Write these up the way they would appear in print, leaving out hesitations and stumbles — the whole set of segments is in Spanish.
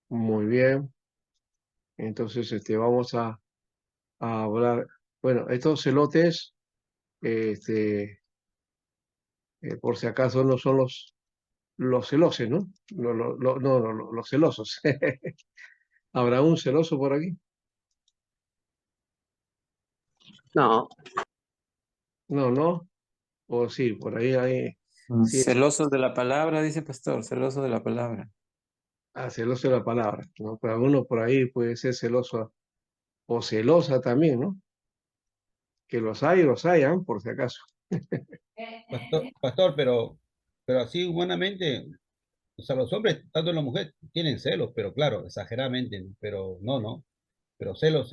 Muy bien. Entonces, vamos a hablar. Bueno, estos celotes, este, por si acaso, no son los celosos, ¿no? No, los celosos. ¿Habrá un celoso por aquí? No, No, no. O sí, por ahí hay. Sí, celosos de la palabra, dice pastor, celoso de la palabra. celoso es la palabra, ¿no? Pero alguno por ahí puede ser celoso o celosa también, ¿no? Que los hay, ¿ah? Por si acaso. Pastor, pero así humanamente, o sea, los hombres, tanto la mujer, tienen celos, pero claro, exageradamente, pero no, pero celos,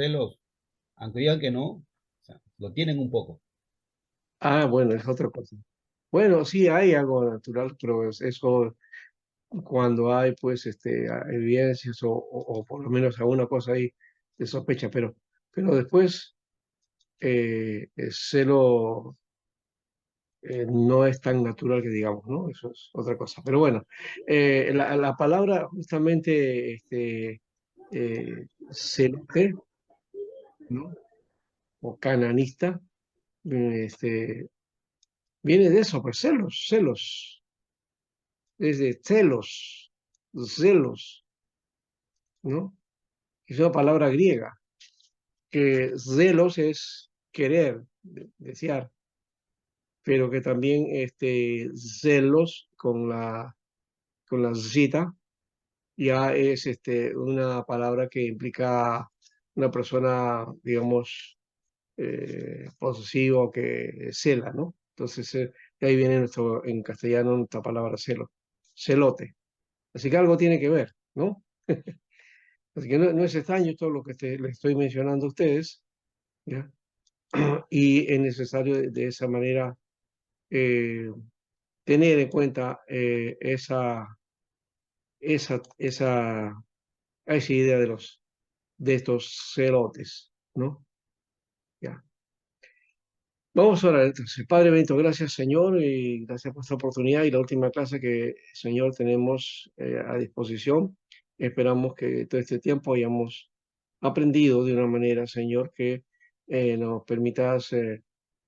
aunque digan que no, o sea, lo tienen un poco. Ah, bueno, es otra cosa. Bueno, sí hay algo natural, pero eso cuando hay, pues, evidencias o por lo menos alguna cosa ahí de sospecha, pero después el celo no es tan natural que digamos, ¿no? Eso es otra cosa. Pero bueno, la palabra justamente celote, ¿no? O cananista, viene de eso, pues celos, es de celos, ¿no? Es una palabra griega, que celos es querer, desear, pero que también celos con la zeta ya es una palabra que implica una persona, digamos, posesiva o que cela, ¿no? Entonces, de ahí viene en castellano nuestra palabra celo, celote. Así que algo tiene que ver, ¿no? Así que no es extraño todo lo que les estoy mencionando a ustedes, ¿ya? Y es necesario de esa manera eh, tener en cuenta esa idea de estos celotes, ¿no? Ya. Vamos a orar entonces. Padre bendito, gracias Señor y gracias por esta oportunidad y la última clase que Señor tenemos a disposición. Esperamos que todo este tiempo hayamos aprendido de una manera, Señor, que nos permitas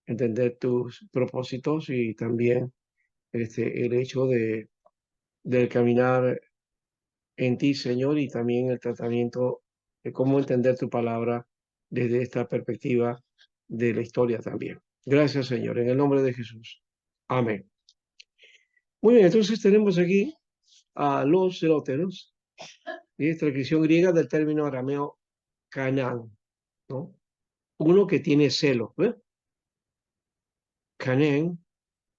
entender tus propósitos y también el hecho del caminar en ti, Señor, y también el tratamiento de cómo entender tu palabra desde esta perspectiva de la historia también. Gracias, Señor, en el nombre de Jesús. Amén. Muy bien, entonces tenemos aquí a los celoteros, y es transcripción griega del término arameo Canaán, ¿no? Uno que tiene celo, ¿eh? Canaán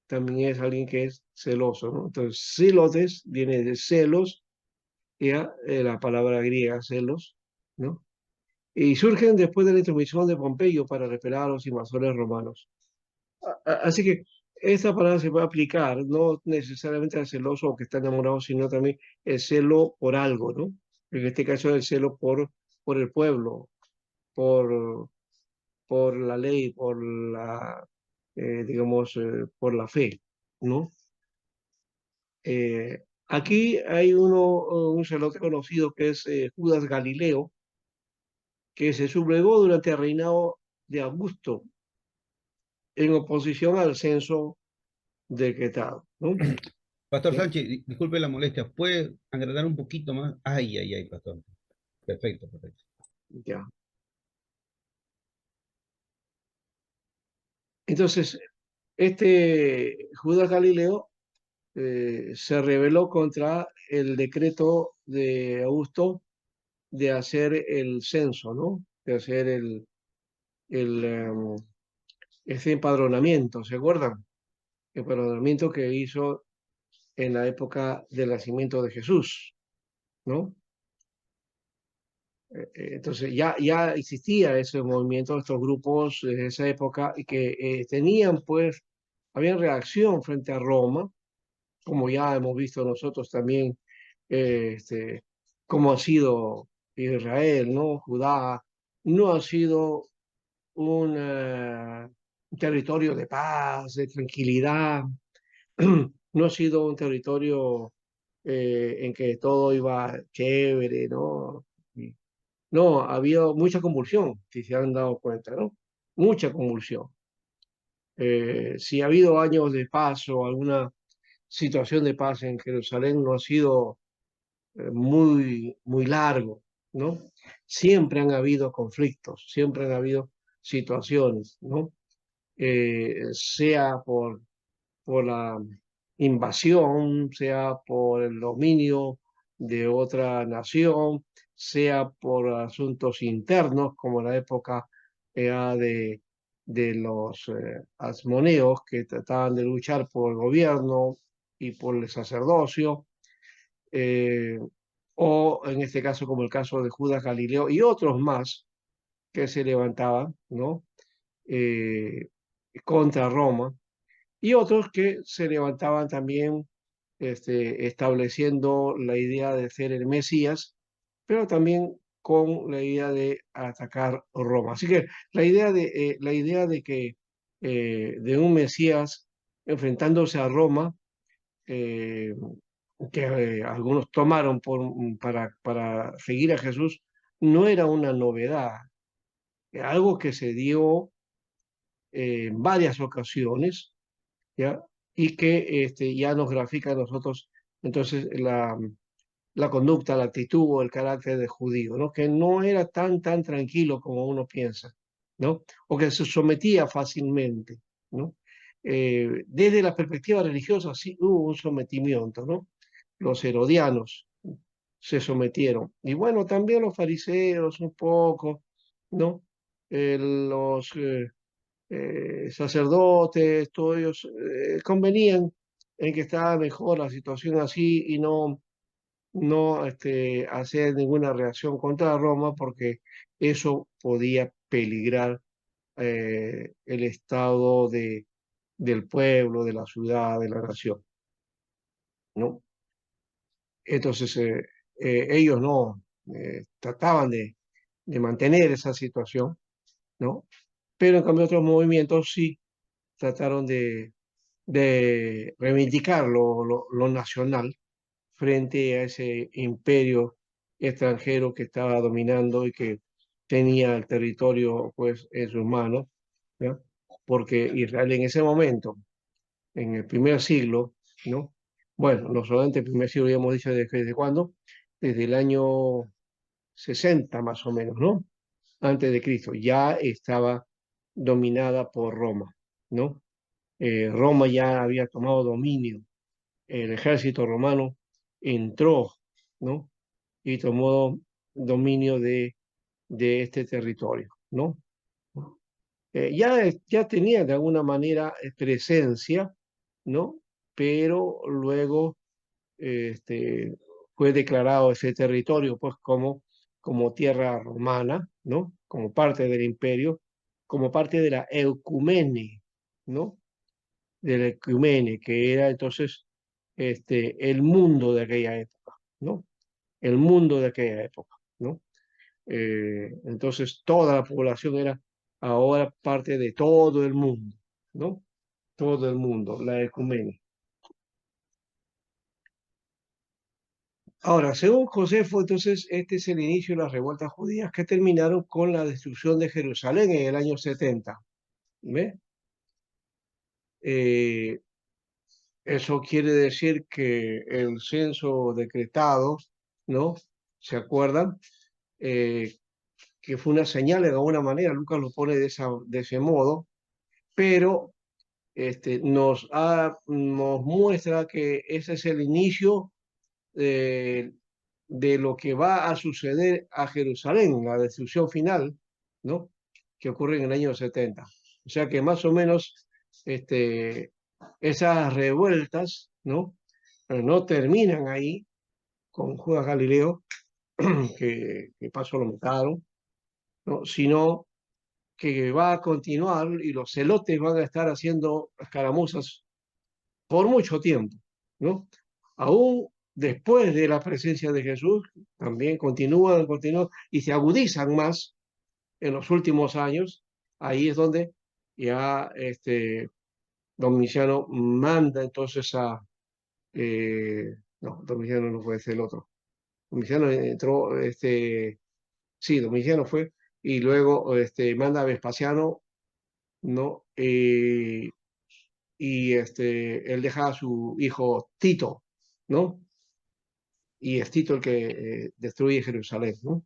también es alguien que es celoso, ¿no? Entonces, celotes viene de celos, ya, la palabra griega celos, ¿no? Y surgen después de la intromisión de Pompeyo para repeler a los invasores romanos. Así que esta palabra se puede aplicar no necesariamente al celoso o que está enamorado, sino también el celo por algo, ¿no? En este caso el celo por el pueblo, por, por la ley, digamos, por la fe, ¿no? Aquí hay un celote conocido que es Judas Galileo, que se sublevó durante el reinado de Augusto en oposición al censo decretado, ¿no? Pastor ¿Ya? Sánchez, disculpe la molestia, ¿puede agregar un poquito más? Ay, pastor. Perfecto. Ya. Entonces, este Judas Galileo se rebeló contra el decreto de Augusto de hacer el censo, ¿no? De hacer el, em, ese empadronamiento, ¿se acuerdan? Empadronamiento que hizo en la época del nacimiento de Jesús, ¿no? Entonces ya existía ese movimiento, estos grupos de esa época y que tenían pues, habían reacción frente a Roma, como ya hemos visto nosotros también, cómo ha sido Israel, ¿no? Judá, no ha sido un territorio de paz, de tranquilidad, no ha sido un territorio en que todo iba chévere, ¿no? No, ha habido mucha convulsión, si se han dado cuenta, ¿no? Mucha convulsión. Si ha habido años de paz o alguna situación de paz en Jerusalén, no ha sido muy largo, ¿no? Siempre han habido conflictos, siempre han habido situaciones, ¿no? Sea por la invasión, sea por el dominio de otra nación, sea por asuntos internos, como la época era de los asmoneos que trataban de luchar por el gobierno y por el sacerdocio, eh, o en este caso como el caso de Judas Galileo y otros más que se levantaban, ¿no? Eh, contra Roma y otros que se levantaban también estableciendo la idea de ser el Mesías, pero también con la idea de atacar Roma. Así que la idea de que de un Mesías enfrentándose a Roma, eh, que algunos tomaron para seguir a Jesús, no era una novedad, era algo que se dio en varias ocasiones, ¿ya? Y que ya nos grafica a nosotros entonces la conducta, la actitud o el carácter de judío, ¿no? Que no era tan tranquilo como uno piensa, ¿no? O que se sometía fácilmente, ¿no? Desde la perspectiva religiosa sí hubo un sometimiento, ¿no? Los herodianos se sometieron. Y bueno, también los fariseos un poco, ¿no? Los sacerdotes, todos ellos convenían en que estaba mejor la situación así y no hacer ninguna reacción contra Roma porque eso podía peligrar el estado del pueblo, de la ciudad, de la nación, ¿no? Entonces ellos no trataban de mantener esa situación, ¿no? Pero en cambio otros movimientos sí trataron de reivindicar lo nacional frente a ese imperio extranjero que estaba dominando y que tenía el territorio pues en sus manos, ¿ya? Porque Israel en ese momento, en el primer siglo, ¿no? Bueno, no solamente el primer siglo, ya hemos dicho desde cuándo, desde el año 60 más o menos, ¿no? Antes de Cristo, ya estaba dominada por Roma, ¿no? Roma ya había tomado dominio, el ejército romano entró, ¿no? Y tomó dominio de este territorio, ¿no? Ya tenía de alguna manera presencia, ¿no? Pero luego este, fue declarado ese territorio pues como tierra romana, ¿no? Como parte del imperio, como parte de la eucumene, ¿no? Del ecumene, que era entonces el mundo de aquella época, ¿no? El mundo de aquella época, ¿no? Entonces toda la población era ahora parte de todo el mundo, ¿no? Todo el mundo, la ecumene. Ahora, según Josefo, entonces este es el inicio de las revueltas judías que terminaron con la destrucción de Jerusalén en el año 70. ¿Ve? Eh, Eso quiere decir que el censo decretado, ¿no? ¿Se acuerdan? Que fue una señal de alguna manera, Lucas lo pone de ese modo, pero nos muestra que ese es el inicio de, de lo que va a suceder a Jerusalén, la destrucción final, ¿no? Que ocurre en el año 70. O sea que más o menos esas revueltas, ¿no? No terminan ahí con Judas Galileo, que paso lo mataron, ¿no? Sino que va a continuar y los celotes van a estar haciendo escaramuzas por mucho tiempo, ¿no? Aún después de la presencia de Jesús, también continúan y se agudizan más en los últimos años. Ahí es donde ya Domiciano manda entonces No, Domiciano no fue, ese el otro. Domiciano entró, sí, Domiciano fue, y luego manda a Vespasiano, ¿no? Y él deja a su hijo Tito, ¿no? Y es Tito el que destruye Jerusalén, ¿no?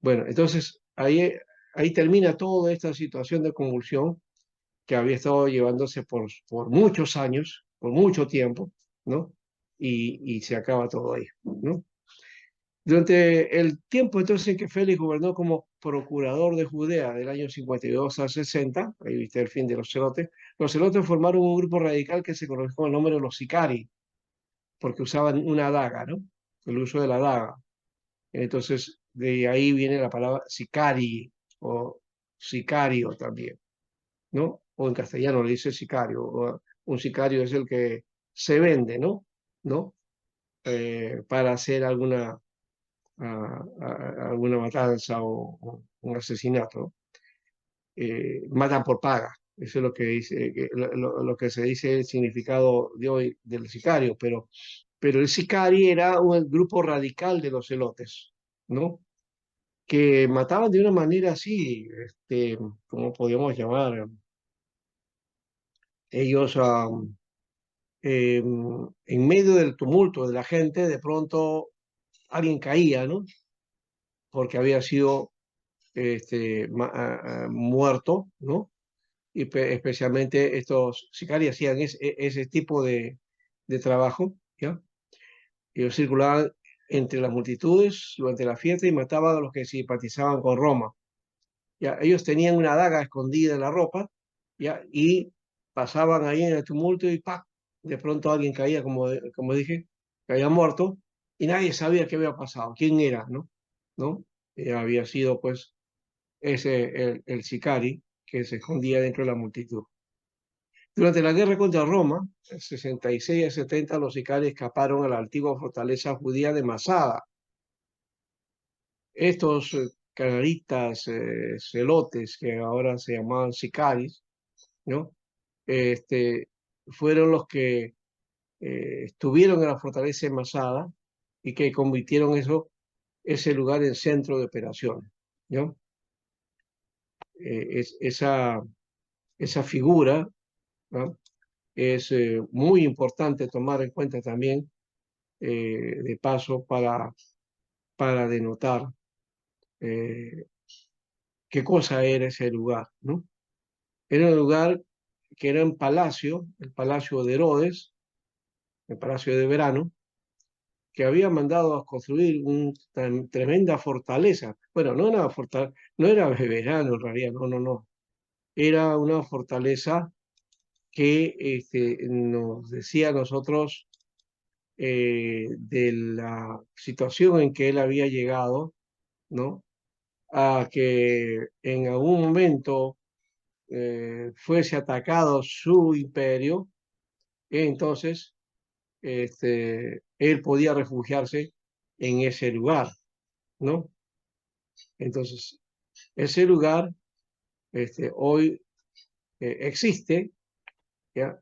Bueno, entonces ahí termina toda esta situación de convulsión que había estado llevándose por muchos años, por mucho tiempo, ¿no? Y se acaba todo ahí, ¿no? Durante el tiempo entonces en que Félix gobernó como procurador de Judea del año 52 al 60, ahí viste el fin de los celotes formaron un grupo radical que se conoce con el nombre de los sicari, porque usaban una daga, ¿no? El uso de la daga. Entonces, de ahí viene la palabra sicari o sicario también, ¿no? O en castellano le dice sicario, o un sicario es el que se vende, ¿no? ¿No? Para hacer alguna matanza o un asesinato, ¿no? Matan por paga. Eso es lo que dice, lo que se dice el significado de hoy del sicario, pero el sicari era un grupo radical de los celotes, ¿no? Que mataban de una manera así, ¿cómo podríamos llamar? Ellos, en medio del tumulto de la gente, de pronto alguien caía, ¿no? Porque había sido muerto, ¿no? Y especialmente estos sicarios hacían ese tipo de trabajo, ¿ya? Ellos circulaban entre las multitudes durante la fiesta y mataban a los que simpatizaban con Roma. ¿Ya? Ellos tenían una daga escondida en la ropa, ¿ya? Y pasaban ahí en el tumulto y ¡pac! De pronto alguien caía, como dije, caía muerto y nadie sabía qué había pasado, quién era, ¿no? ¿No? Había sido pues el sicari que se escondía dentro de la multitud. Durante la guerra contra Roma, en 66 y 70, los sicarios escaparon a la antigua fortaleza judía de Masada. Estos canaritas, celotes, que ahora se llamaban sicaris, ¿no? Este, fueron los que estuvieron en la fortaleza de Masada y que convirtieron ese lugar en centro de operaciones, ¿no? Esa figura, ¿no? Es muy importante tomar en cuenta también, de paso, para denotar eh, qué cosa era ese lugar, ¿no? Era un lugar que era un palacio, el Palacio de Herodes, el Palacio de Verano, que había mandado a construir una tremenda fortaleza. Bueno, no era Verano en realidad, no, no, no. Era una fortaleza que nos decía a nosotros de la situación en que él había llegado, ¿no? A que en algún momento fuese atacado su imperio, entonces él podía refugiarse en ese lugar, ¿no? Entonces, ese lugar hoy existe, ¿ya?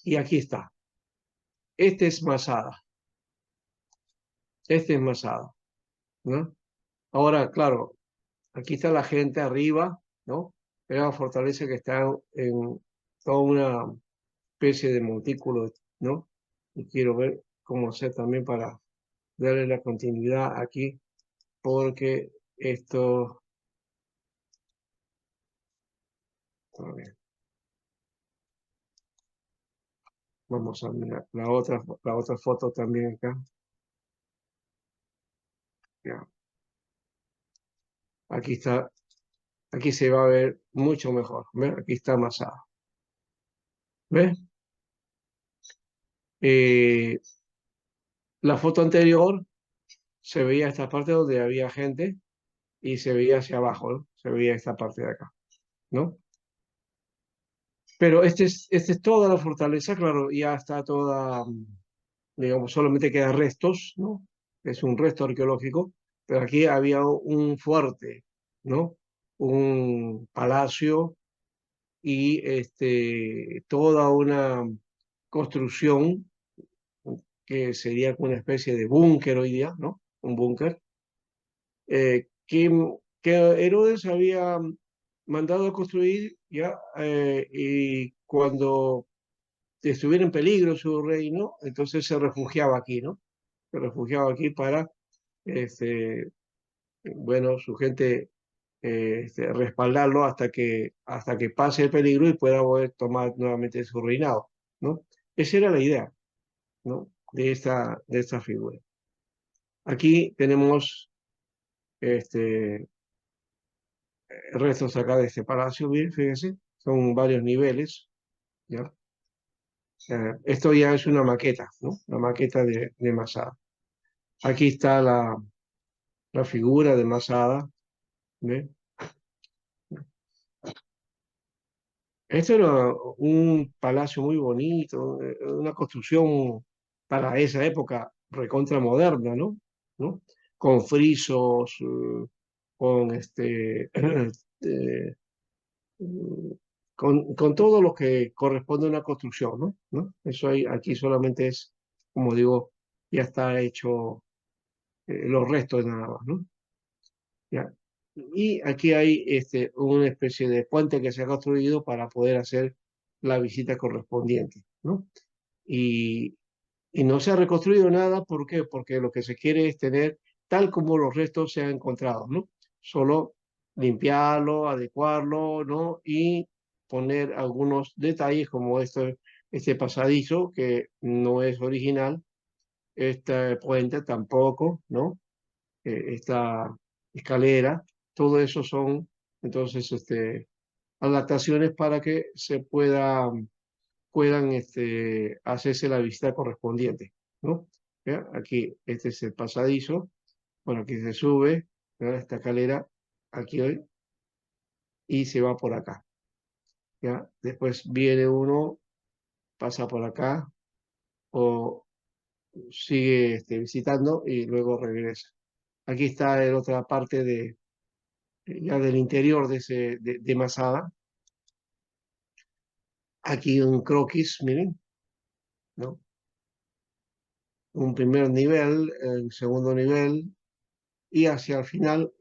Y aquí está. Este es Masada, este es Masada, ¿no? Ahora, claro, aquí está la gente arriba, ¿no? Era una fortaleza que está en toda una especie de montículo, ¿no? Y quiero ver cómo hacer también para darle la continuidad aquí, porque esto, a ver, vamos a mirar la otra foto también acá. Ya. Aquí está, aquí se va a ver mucho mejor. ¿Ves? Aquí está Masada. ¿Ves? Eh, la foto anterior se veía esta parte donde había gente y se veía hacia abajo, ¿no? Se veía esta parte de acá, ¿no? Pero este es toda la fortaleza, claro, ya está toda, digamos, solamente quedan restos, ¿no? Es un resto arqueológico, pero aquí había un fuerte, ¿no? Un palacio y toda una construcción que sería una especie de búnker hoy día, ¿no? Un búnker, que Herodes había mandado a construir ya, y cuando estuviera en peligro su reino, entonces se refugiaba aquí, ¿no? Se refugiaba aquí para, este, bueno, su gente respaldarlo hasta que pase el peligro y pueda poder tomar nuevamente su reinado, ¿no? Esa era la idea, ¿no? De esta figura. Aquí tenemos restos acá de este palacio, bien, fíjense, son varios niveles, ¿ya? Esto ya es una maqueta, ¿no? La maqueta de Masada. Aquí está la figura de Masada, ¿ve? Esto era un palacio muy bonito, una construcción para esa época recontra moderna, ¿no? ¿No? Con frisos, con mm, con todo lo que corresponde a una construcción, ¿no? ¿No? Eso aquí solamente es, como digo, ya está hecho, los restos nada más, ¿no? ¿Ya? Y aquí hay una especie de puente que se ha construido para poder hacer la visita correspondiente, ¿no? Y, y no se ha reconstruido nada, ¿por qué? Porque lo que se quiere es tener tal como los restos se han encontrado, ¿no? Solo limpiarlo, adecuarlo, ¿no? Y poner algunos detalles como este pasadizo que no es original, este puente tampoco, ¿no? Esta escalera, todo eso son entonces adaptaciones para que puedan hacerse la visita correspondiente, ¿no? ¿Ya? Aquí este es el pasadizo, bueno, aquí se sube, ¿verdad? Esta escalera aquí hoy y se va por acá, ¿ya? Después viene uno, pasa por acá o sigue visitando y luego regresa. Aquí está la otra parte ya del interior de Masada. Aquí un croquis, miren, ¿no? Un primer nivel, el segundo nivel, y hacia el final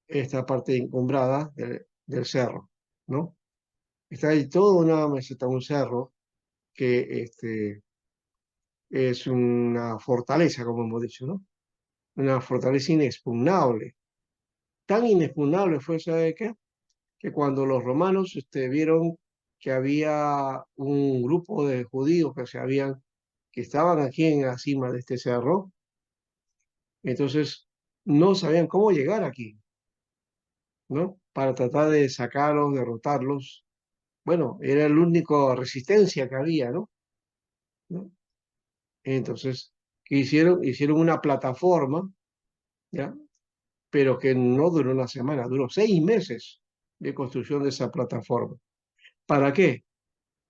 esta parte encumbrada del cerro, ¿no? Está ahí toda una meseta, un cerro, que es una fortaleza, como hemos dicho, ¿no? Una fortaleza inexpugnable. Tan inexpugnable fue, ¿sabe qué? Que cuando los romanos vieron que había un grupo de judíos que estaban aquí en la cima de este cerro, entonces no sabían cómo llegar aquí, ¿no? Para tratar de sacarlos, derrotarlos. Bueno, era la única resistencia que había, ¿no? ¿No? Entonces, ¿qué hicieron? Hicieron una plataforma, ¿ya? Pero que no duró una semana, duró 6 meses de construcción de esa plataforma. ¿Para qué?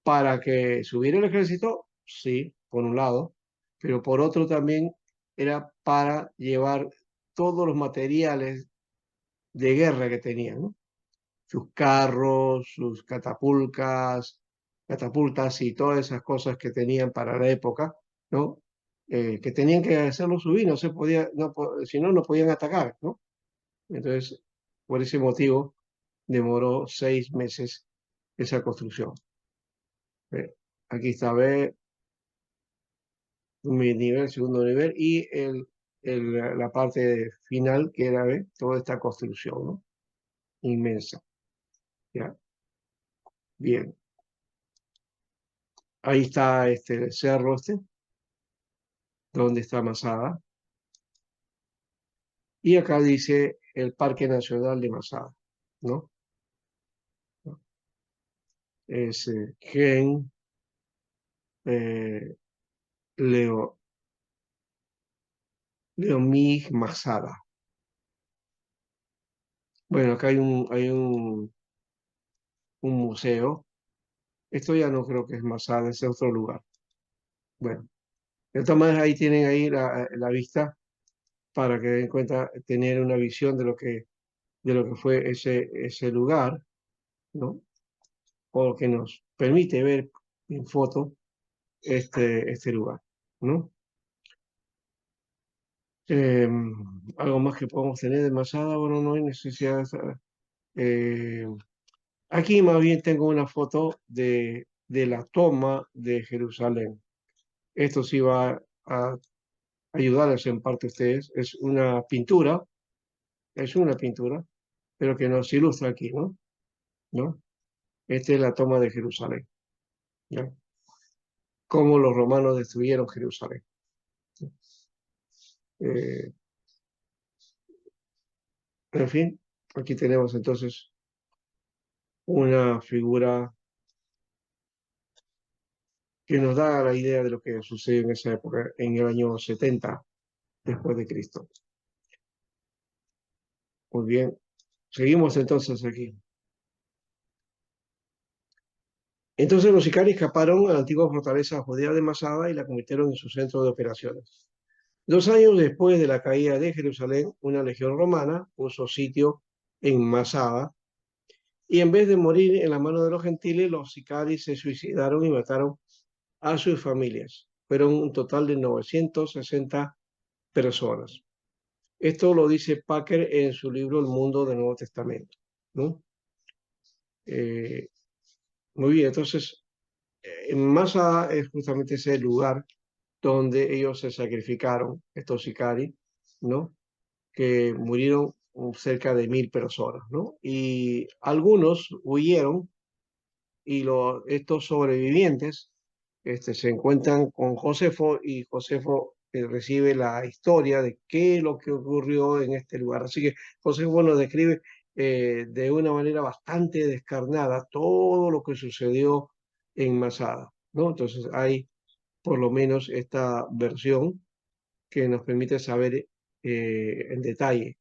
Para que subiera el ejército, sí, por un lado, pero por otro también era para llevar todos los materiales de guerra que tenían, ¿no? Sus carros, sus catapultas y todas esas cosas que tenían para la época, ¿no? Que tenían que hacerlo subir, no se podía, no, si no, no podían atacar, ¿no? Entonces, por ese motivo, demoró 6 meses esa construcción. Eh, Aquí está, ve, mi nivel, segundo nivel, y la parte final, que era, ve, toda esta construcción, ¿no? Inmensa, ¿ya? Bien. Ahí está el cerro donde está Masada. Y acá dice el Parque Nacional de Masada, ¿no? Es Gen eh, Leo, Leomig Masada. Bueno, acá un museo. Esto ya no creo que es Masada, es otro lugar. Bueno, de todas maneras ahí tienen ahí la vista para que den cuenta, tener una visión de lo que fue ese lugar, ¿no? O que nos permite ver en foto este lugar, ¿no? Algo más que podemos tener de Masada, bueno, no hay necesidad. Eh, Aquí más bien tengo una foto de la toma de Jerusalén. Esto sí va a ayudarles en parte a ustedes. Es una pintura, pero que nos ilustra aquí, ¿no? ¿No? Esta es la toma de Jerusalén, ¿ya? Cómo los romanos destruyeron Jerusalén. Eh, en fin, aquí tenemos entonces una figura que nos da la idea de lo que sucedió en esa época, en el año 70 después de Cristo. Muy bien, seguimos entonces aquí. Entonces los sicarios escaparon a la antigua fortaleza judía de Masada y la convirtieron en su centro de operaciones. 2 años después de la caída de Jerusalén, una legión romana puso sitio en Masada y en vez de morir en la mano de los gentiles, los sicarios se suicidaron y mataron a sus familias. Fueron un total de 960 personas. Esto lo dice Packer en su libro El Mundo del Nuevo Testamento, ¿no? Eh, Muy bien, entonces, en Masada es justamente ese lugar donde ellos se sacrificaron, estos sicarios, ¿no? Que murieron cerca de 1000 personas, ¿no? Y algunos huyeron y estos sobrevivientes se encuentran con Josefo y Josefo recibe la historia de qué es lo que ocurrió en este lugar. Así que Josefo nos describe de una manera bastante descarnada todo lo que sucedió en Masada, ¿no? Entonces hay por lo menos esta versión que nos permite saber en detalle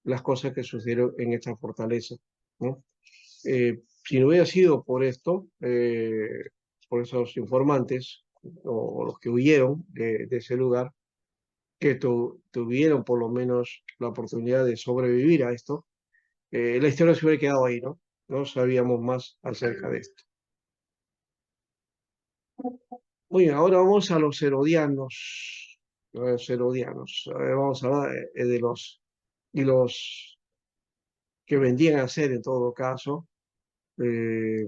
las cosas que sucedieron en esta fortaleza, ¿no? Si no hubiera sido por esto, por esos informantes o los que huyeron de ese lugar, que tuvieron por lo menos la oportunidad de sobrevivir a esto, la historia se hubiera quedado ahí, ¿no? No sabíamos más acerca de esto. Muy bien, ahora vamos a los herodianos. Los herodianos. Vamos a hablar de los que vendían a ser, en todo caso, eh,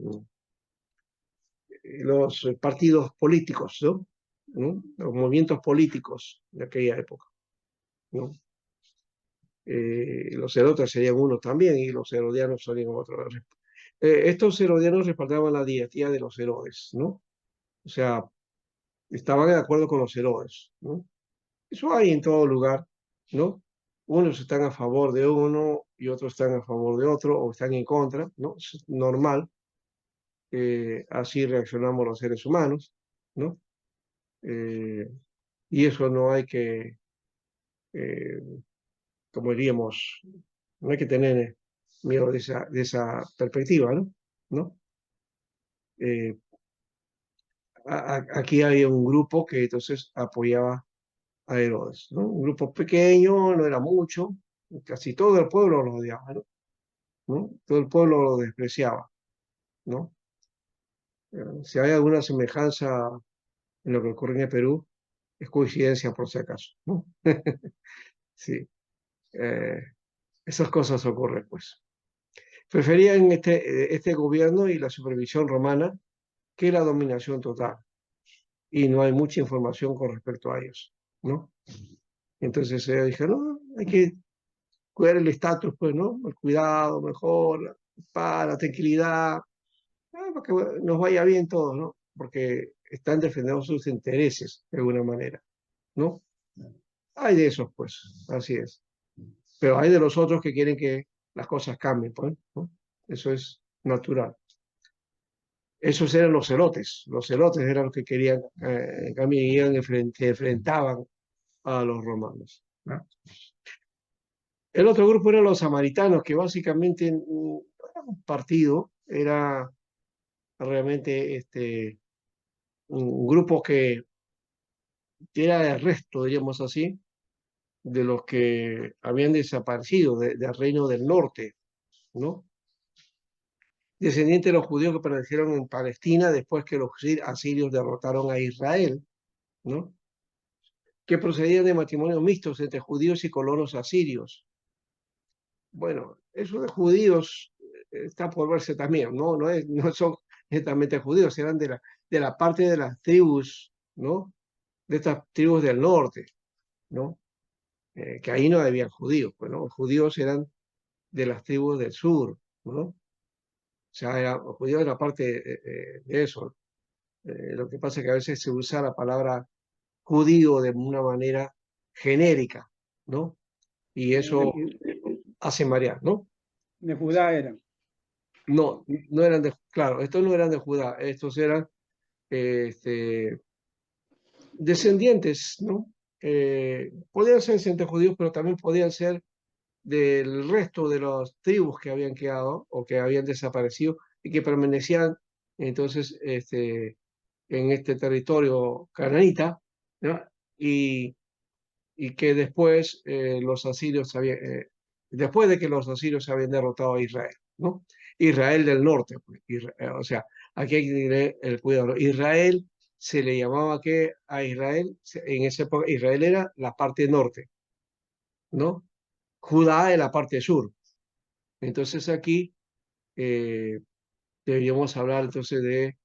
los partidos políticos, ¿no? ¿No? Los movimientos políticos de aquella época, ¿no? Los herotas serían unos también y los herodianos serían otros. Estos herodianos respaldaban la dinastía de los Herodes, ¿no? O sea, estaban de acuerdo con los Herodes, ¿no? Eso hay en todo lugar, ¿no? Unos están a favor de uno y otros están a favor de otro o están en contra, ¿no? Es normal, así reaccionamos los seres humanos, ¿no? Eh, y eso no hay que, eh, como diríamos, no hay que tener miedo de esa perspectiva, ¿no? ¿No? Eh, Aquí hay un grupo que entonces apoyaba a Herodes, ¿no? Un grupo pequeño, no era mucho, casi todo el pueblo lo odiaba, ¿no? ¿No? Todo el pueblo lo despreciaba, ¿no? Si hay alguna semejanza en lo que ocurre en el Perú, es coincidencia por si acaso, ¿no? Sí, eh, esas cosas ocurren, pues. Preferían este gobierno y la supervisión romana que la dominación total. Y no hay mucha información con respecto a ellos, ¿no? Entonces ella dijo, no, hay que cuidar el estatus, pues, ¿no? El cuidado mejor, para la tranquilidad, para que nos vaya bien todos, ¿no? Porque están defendiendo sus intereses de alguna manera, ¿no? Hay de esos, pues, así es. Pero hay de los otros que quieren que las cosas cambien, pues, ¿no? Eso es natural. Esos eran los celotes. Los celotes eran los que querían, en cambio, se enfrentaban a los romanos, ¿no? El otro grupo eran los samaritanos, que básicamente era un partido, era realmente un grupo que era el resto, diríamos así, de los que habían desaparecido del reino del norte, ¿no? Descendientes de los judíos que permanecieron en Palestina después que los asirios derrotaron a Israel, ¿no? que procedían de matrimonios mixtos entre judíos y colonos asirios. Bueno, eso de judíos está por verse también, ¿no? No son netamente judíos, eran de la parte de las tribus, ¿no? De estas tribus del norte, ¿no? Que ahí no había judíos, pues, ¿no? Los judíos eran de las tribus del sur, ¿no? O sea, los judíos eran parte de eso. Lo que pasa es que a veces se usa la palabra judío de una manera genérica, ¿no? Y eso hace marear, ¿no? De Judá eran. No, no eran de, claro, estos no eran de Judá, estos eran este, descendientes, ¿no? Podían ser descendientes judíos, pero también podían ser del resto de las tribus que habían quedado o que habían desaparecido y que permanecían entonces en este territorio cananita, ¿no? Y, y que después los asirios habían, después de que los asirios habían derrotado a Israel, ¿no? Israel del norte, pues, o sea, aquí hay que tener el cuidado. Israel se le llamaba que a Israel, en esa época, Israel era la parte norte, ¿no? Judá es la parte sur. Entonces aquí eh, deberíamos hablar entonces de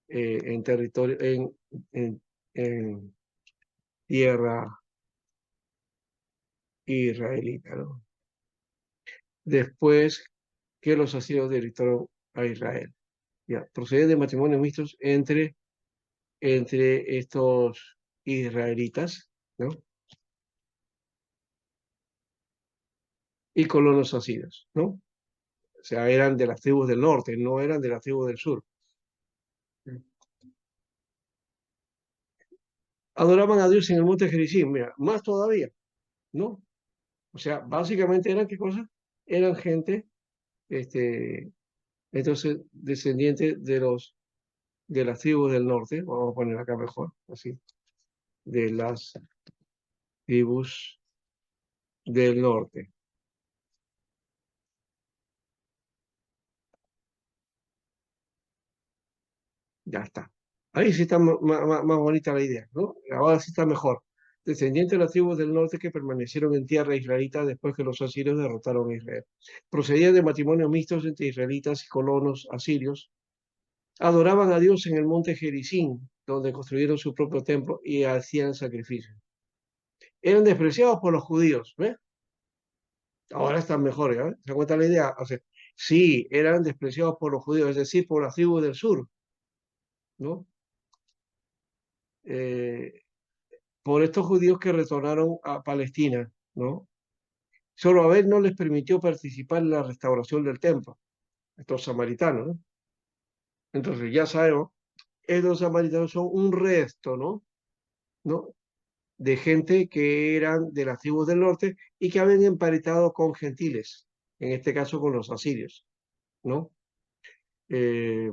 en territorio, en tierra israelita, ¿no? Después que los asirios derrotaron a Israel. Ya, procede de matrimonios mixtos entre estos israelitas, ¿no? Y colonos asirios, ¿no? O sea, eran de las tribus del norte, no eran de las tribus del sur. Adoraban a Dios en el monte Gerizim, mira, más todavía, ¿no? O sea, básicamente eran qué cosa? Eran gente, este, entonces, descendientes de las tribus del norte, vamos a poner acá mejor, así, de las tribus del norte. Ya está. Ahí sí está más bonita la idea, ¿no? Ahora sí está mejor. Descendientes de las tribus del norte que permanecieron en tierra israelita después que los asirios derrotaron a Israel. Procedían de matrimonios mixtos entre israelitas y colonos asirios. Adoraban a Dios en el monte Gerizim, donde construyeron su propio templo y hacían sacrificios. Eran despreciados por los judíos, ¿ves? Ahora están mejores, ¿eh? ¿Se da cuenta la idea? O sea, sí, eran despreciados por los judíos, es decir, por las tribus del sur, ¿no? Eh, por estos judíos que retornaron a Palestina, ¿no? Zorobabel no les permitió participar en la restauración del templo, estos samaritanos, ¿no? Entonces, ya sabemos, estos samaritanos son un resto, ¿no? ¿No? De gente que eran de las tribus del norte y que habían emparentado con gentiles, en este caso con los asirios, ¿no? Eh,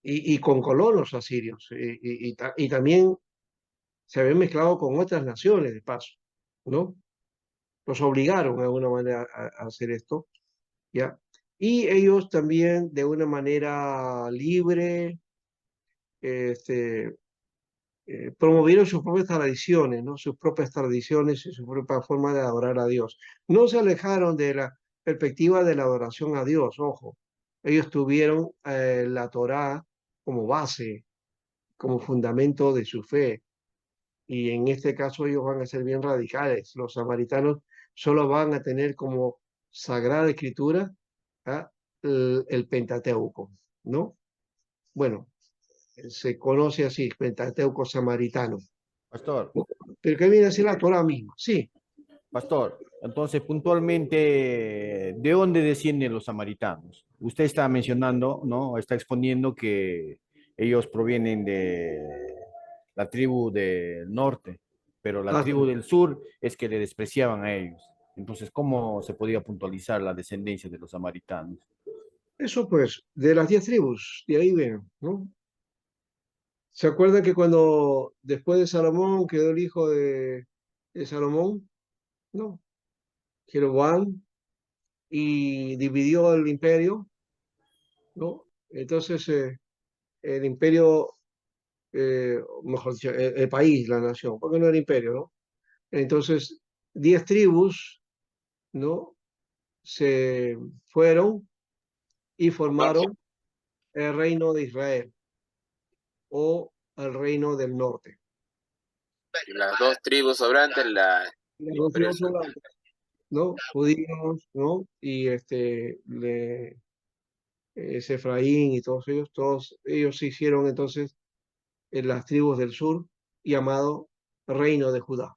y con colonos asirios, y también se habían mezclado con otras naciones de paso, ¿no? Los obligaron de alguna manera a hacer esto, ¿ya? Y ellos también de una manera libre, este, promovieron sus propias tradiciones, ¿no? Sus propias tradiciones y su propia forma de adorar a Dios. No se alejaron de la perspectiva de la adoración a Dios, ojo. Ellos tuvieron la Torá como base, como fundamento de su fe. Y en este caso ellos van a ser bien radicales. Los samaritanos solo van a tener como sagrada escritura, ¿ah? El Pentateuco, ¿no? Bueno, se conoce así, Pentateuco samaritano. Pastor, ¿No? Pero que viene a ser la Torah misma, sí. pastor, entonces puntualmente, ¿de dónde descienden los samaritanos? Usted está mencionando, ¿no? Está exponiendo que ellos provienen de la tribu del norte, pero la Ah, tribu del sur es que le despreciaban a ellos. Entonces, ¿cómo se podía puntualizar la descendencia de los samaritanos? eso pues, de las 10 tribus, de ahí ven, ¿no? ¿Se acuerdan que cuando después de Salomón quedó el hijo de Salomón? No, Jeroboam, y dividió el imperio, ¿no? Entonces el imperio mejor dicho, el país, la nación, porque no era imperio, ¿no? Entonces, 10 tribus, ¿no? Se fueron y formaron el reino de Israel o el reino del norte. Las dos tribus sobrantes, la Las dos tribus sobrantes, ¿no? Judíos, ¿no? Y Efraín y todos ellos se hicieron entonces en las tribus del sur, llamado Reino de Judá,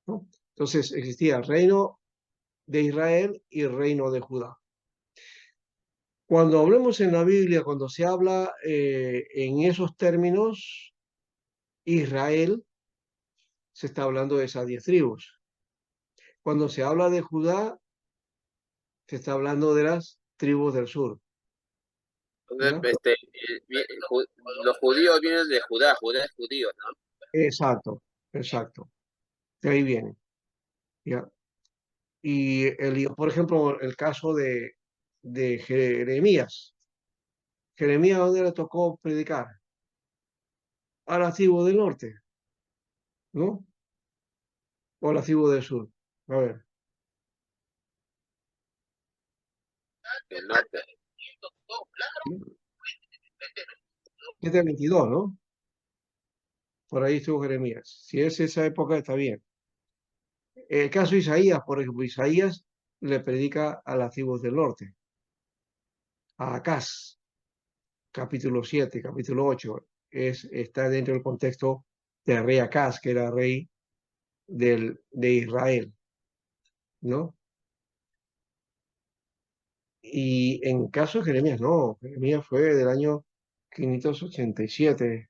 ¿no? Entonces existía Reino de Israel y Reino de Judá. Cuando hablemos en la Biblia, cuando se habla en esos términos, Israel se está hablando de esas 10 tribus. Cuando se habla de Judá, se está hablando de las tribus del sur. ¿Ya? los judíos vienen de Judá, Judá es judío, ¿no? Exacto, exacto. De ahí viene. ¿Ya? Y por ejemplo, el caso de Jeremías. Jeremías, ¿dónde le tocó predicar? A la tribu del norte, ¿no? O a la tribu del sur. A ver, Del norte. 722, ¿no? Por ahí estuvo Jeremías. Si es esa época, está bien. El caso de Isaías, por ejemplo, Isaías le predica a las tribus del norte, a Acaz, capítulo 7, capítulo 8, está dentro del contexto del rey Acaz, que era rey de Israel, ¿no? Y en caso de Jeremías, no, Jeremías fue del año 587,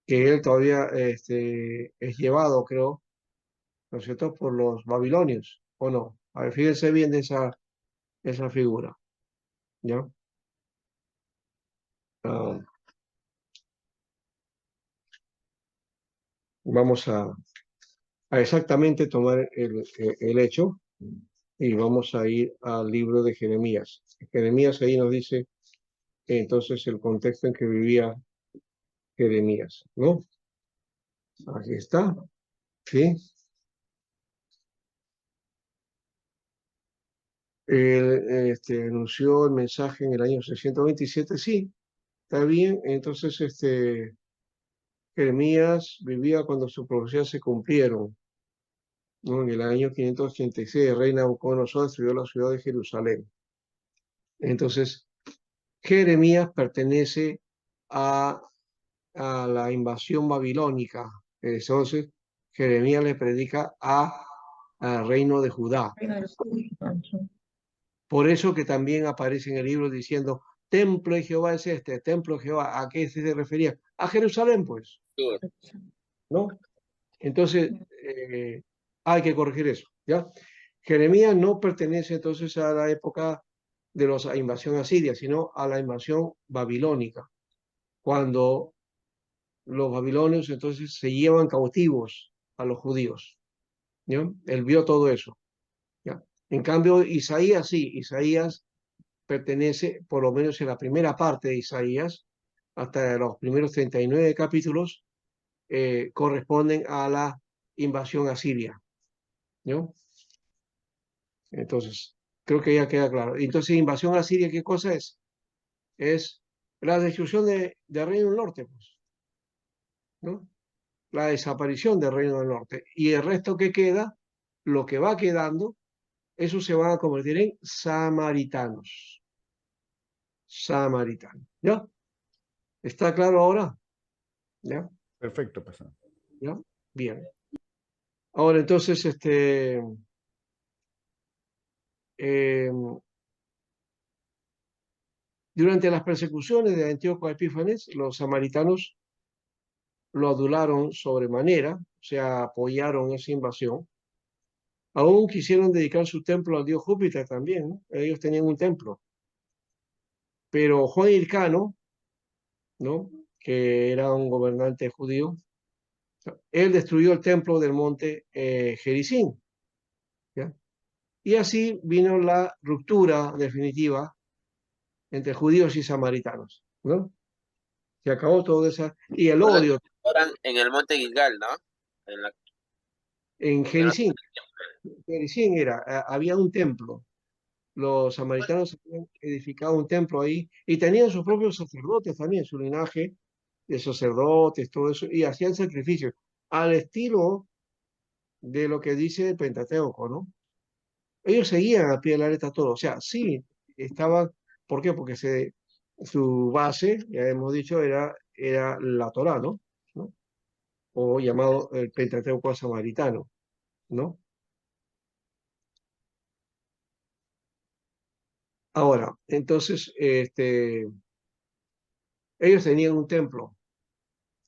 que él todavía es llevado, creo, ¿no es cierto?, por los babilonios, ¿o no? A ver, fíjense bien de esa figura, ¿ya? Ah, vamos a exactamente tomar el hecho y vamos a ir al libro de Jeremías. Jeremías ahí nos dice entonces el contexto en que vivía Jeremías, ¿no? Aquí está, ¿sí? Él anunció el mensaje en el año 627, sí, está bien. Entonces, Jeremías vivía cuando sus profecías se cumplieron, ¿no? En el año 586, el rey Nabucodonosor destruyó la ciudad de Jerusalén. Entonces, Jeremías pertenece a, a la invasión babilónica. Entonces, Jeremías le predica al reino de Judá. Por eso que también aparece en el libro diciendo, templo de Jehová es este, templo de Jehová. ¿A qué se refería? A Jerusalén, pues, ¿no? Entonces, hay que corregir eso, ¿ya? Jeremías no pertenece entonces a la época de la invasión asiria, sino a la invasión babilónica, cuando los babilonios entonces se llevan cautivos a los judíos, ¿ya? Él vio todo eso, ¿ya? En cambio, Isaías sí, Isaías pertenece, por lo menos en la primera parte de Isaías, hasta los primeros 39 capítulos, corresponden a la invasión asiria, ¿no? Entonces, creo que ya queda claro. Entonces, invasión asiria, ¿qué cosa es? Es la destrucción del Reino del Norte, pues, ¿no? La desaparición del Reino del Norte. Y el resto que queda, lo que va quedando, esos se van a convertir en samaritanos. Samaritanos, ¿ya? ¿Está claro ahora? ¿Ya? Perfecto, pastor. ¿Ya? Bien. Ahora, entonces, eh, durante las persecuciones de Antíoco Epífanes, los samaritanos lo adularon sobremanera, o sea, apoyaron esa invasión. Aún quisieron dedicar su templo al dios Júpiter también, ¿no? Ellos tenían un templo. Pero Juan Hircano, ¿no?, que era un gobernante judío, él destruyó el templo del monte Gerizim, ¿ya? Y así vino la ruptura definitiva entre judíos y samaritanos, ¿no? Se acabó todo esa... Y el Ahora odio en el monte Gilgal, ¿no? En la, en en la- Jericín. Jericín era, había un templo. Los samaritanos habían edificado un templo ahí y tenían sus propios sacerdotes también, su linaje de sacerdotes, todo eso, y hacían sacrificios al estilo de lo que dice el Pentateuco, ¿no? Ellos seguían a pie de la letra todo, o sea, sí, estaban, ¿por qué? Porque su base, ya hemos dicho, era la Torá, ¿no? ¿No? O llamado el Pentateuco samaritano, ¿no? Ahora, entonces, ellos tenían un templo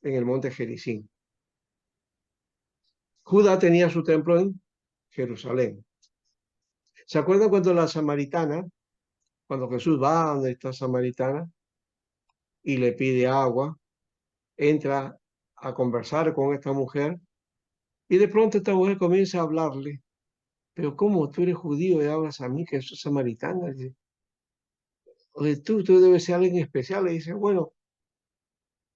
en el monte Gerizim. Judá tenía su templo en Jerusalén. ¿Se acuerdan cuando la samaritana, cuando Jesús va a donde está samaritana y le pide agua, entra a conversar con esta mujer y de pronto esta mujer comienza a hablarle, pero ¿cómo tú eres judío y hablas a mí que soy samaritana? Dice, oye, tú debes ser alguien especial. Le dice, bueno,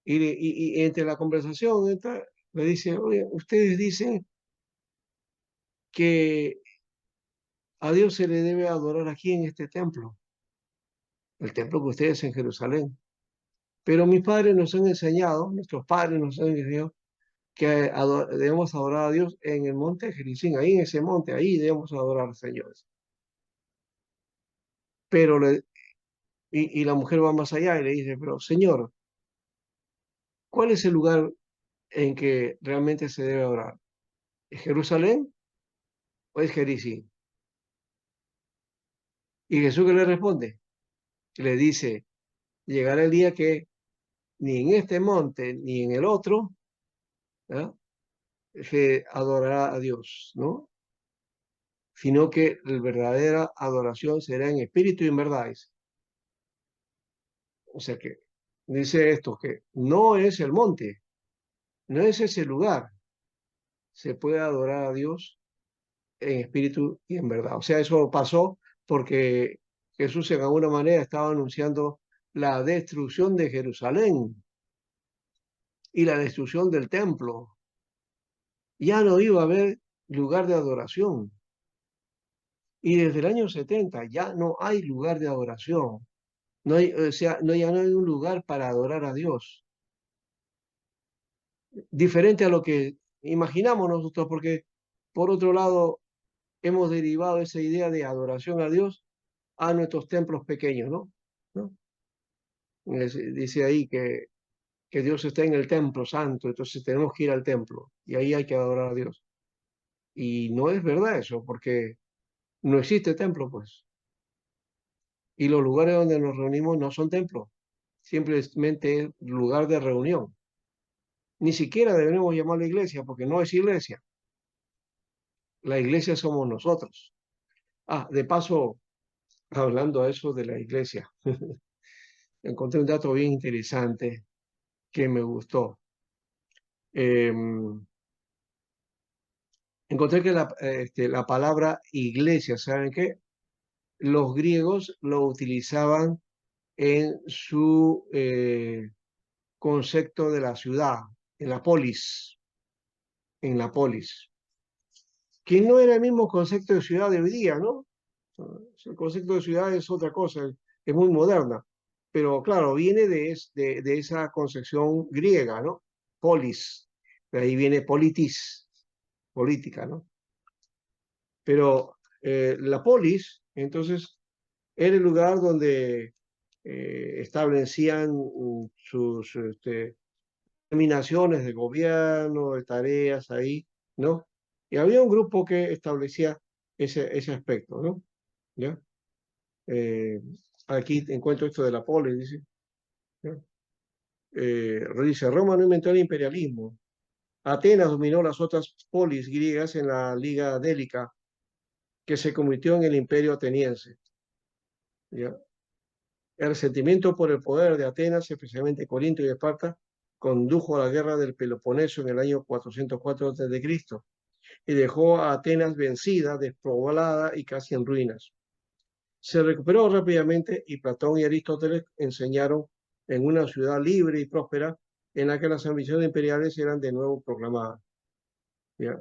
y entre la conversación le dice, oye, ustedes dicen que a Dios se le debe adorar aquí en este templo, el templo que ustedes en Jerusalén. Pero mis padres nos han enseñado, nuestros padres nos han enseñado que debemos adorar a Dios en el monte de Gerizim, ahí en ese monte, ahí debemos adorar al Señor. Pero y la mujer va más allá y le dice, pero Señor, ¿cuál es el lugar en que realmente se debe adorar? ¿Es Jerusalén o es Gerizim? Y Jesús que le responde, le dice, llegará el día que ni en este monte ni en el otro, ¿ah?, se adorará a Dios, ¿no? Sino que la verdadera adoración será en espíritu y en verdad. O sea que dice esto, que no es el monte, no es ese lugar, se puede adorar a Dios en espíritu y en verdad. O sea, eso pasó porque Jesús en alguna manera estaba anunciando la destrucción de Jerusalén y la destrucción del templo. Ya no iba a haber lugar de adoración. Y desde el año 70 ya no hay lugar de adoración. No hay, o sea, no, ya no hay un lugar para adorar a Dios. Diferente a lo que imaginamos nosotros, porque por otro lado hemos derivado esa idea de adoración a Dios a nuestros templos pequeños, ¿no? ¿No? Dice ahí que Dios está en el templo santo, entonces tenemos que ir al templo y ahí hay que adorar a Dios. Y no es verdad eso, porque no existe templo, pues. Y los lugares donde nos reunimos no son templos, simplemente es lugar de reunión. Ni siquiera deberíamos llamarlo iglesia, porque no es iglesia. La iglesia somos nosotros. Ah, de paso, hablando a eso de la iglesia, encontré un dato bien interesante que me gustó. Encontré que la palabra iglesia, ¿saben qué? Los griegos lo utilizaban en su concepto de la ciudad, en la polis, que no era el mismo concepto de ciudad de hoy día, ¿no? El concepto de ciudad es otra cosa, es muy moderna, pero claro, viene de esa concepción griega, ¿no? Polis, de ahí viene politis, política, ¿no? Pero la polis, entonces, era el lugar donde establecían sus terminaciones de gobierno, de tareas ahí, ¿no? Y había un grupo que establecía ese aspecto, ¿no? ¿Ya? Eh, Aquí encuentro esto de la polis, dice. ¿Ya? Dice, Roma no inventó el imperialismo. Atenas dominó las otras polis griegas en la Liga Délica, que se convirtió en el imperio ateniense. ¿Ya? El resentimiento por el poder de Atenas, especialmente Corinto y Esparta, condujo a la guerra del Peloponeso en el año 404 a.C. y dejó a Atenas vencida, despoblada y casi en ruinas. Se recuperó rápidamente y Platón y Aristóteles enseñaron en una ciudad libre y próspera en la que las ambiciones imperiales eran de nuevo proclamadas. ¿Ya?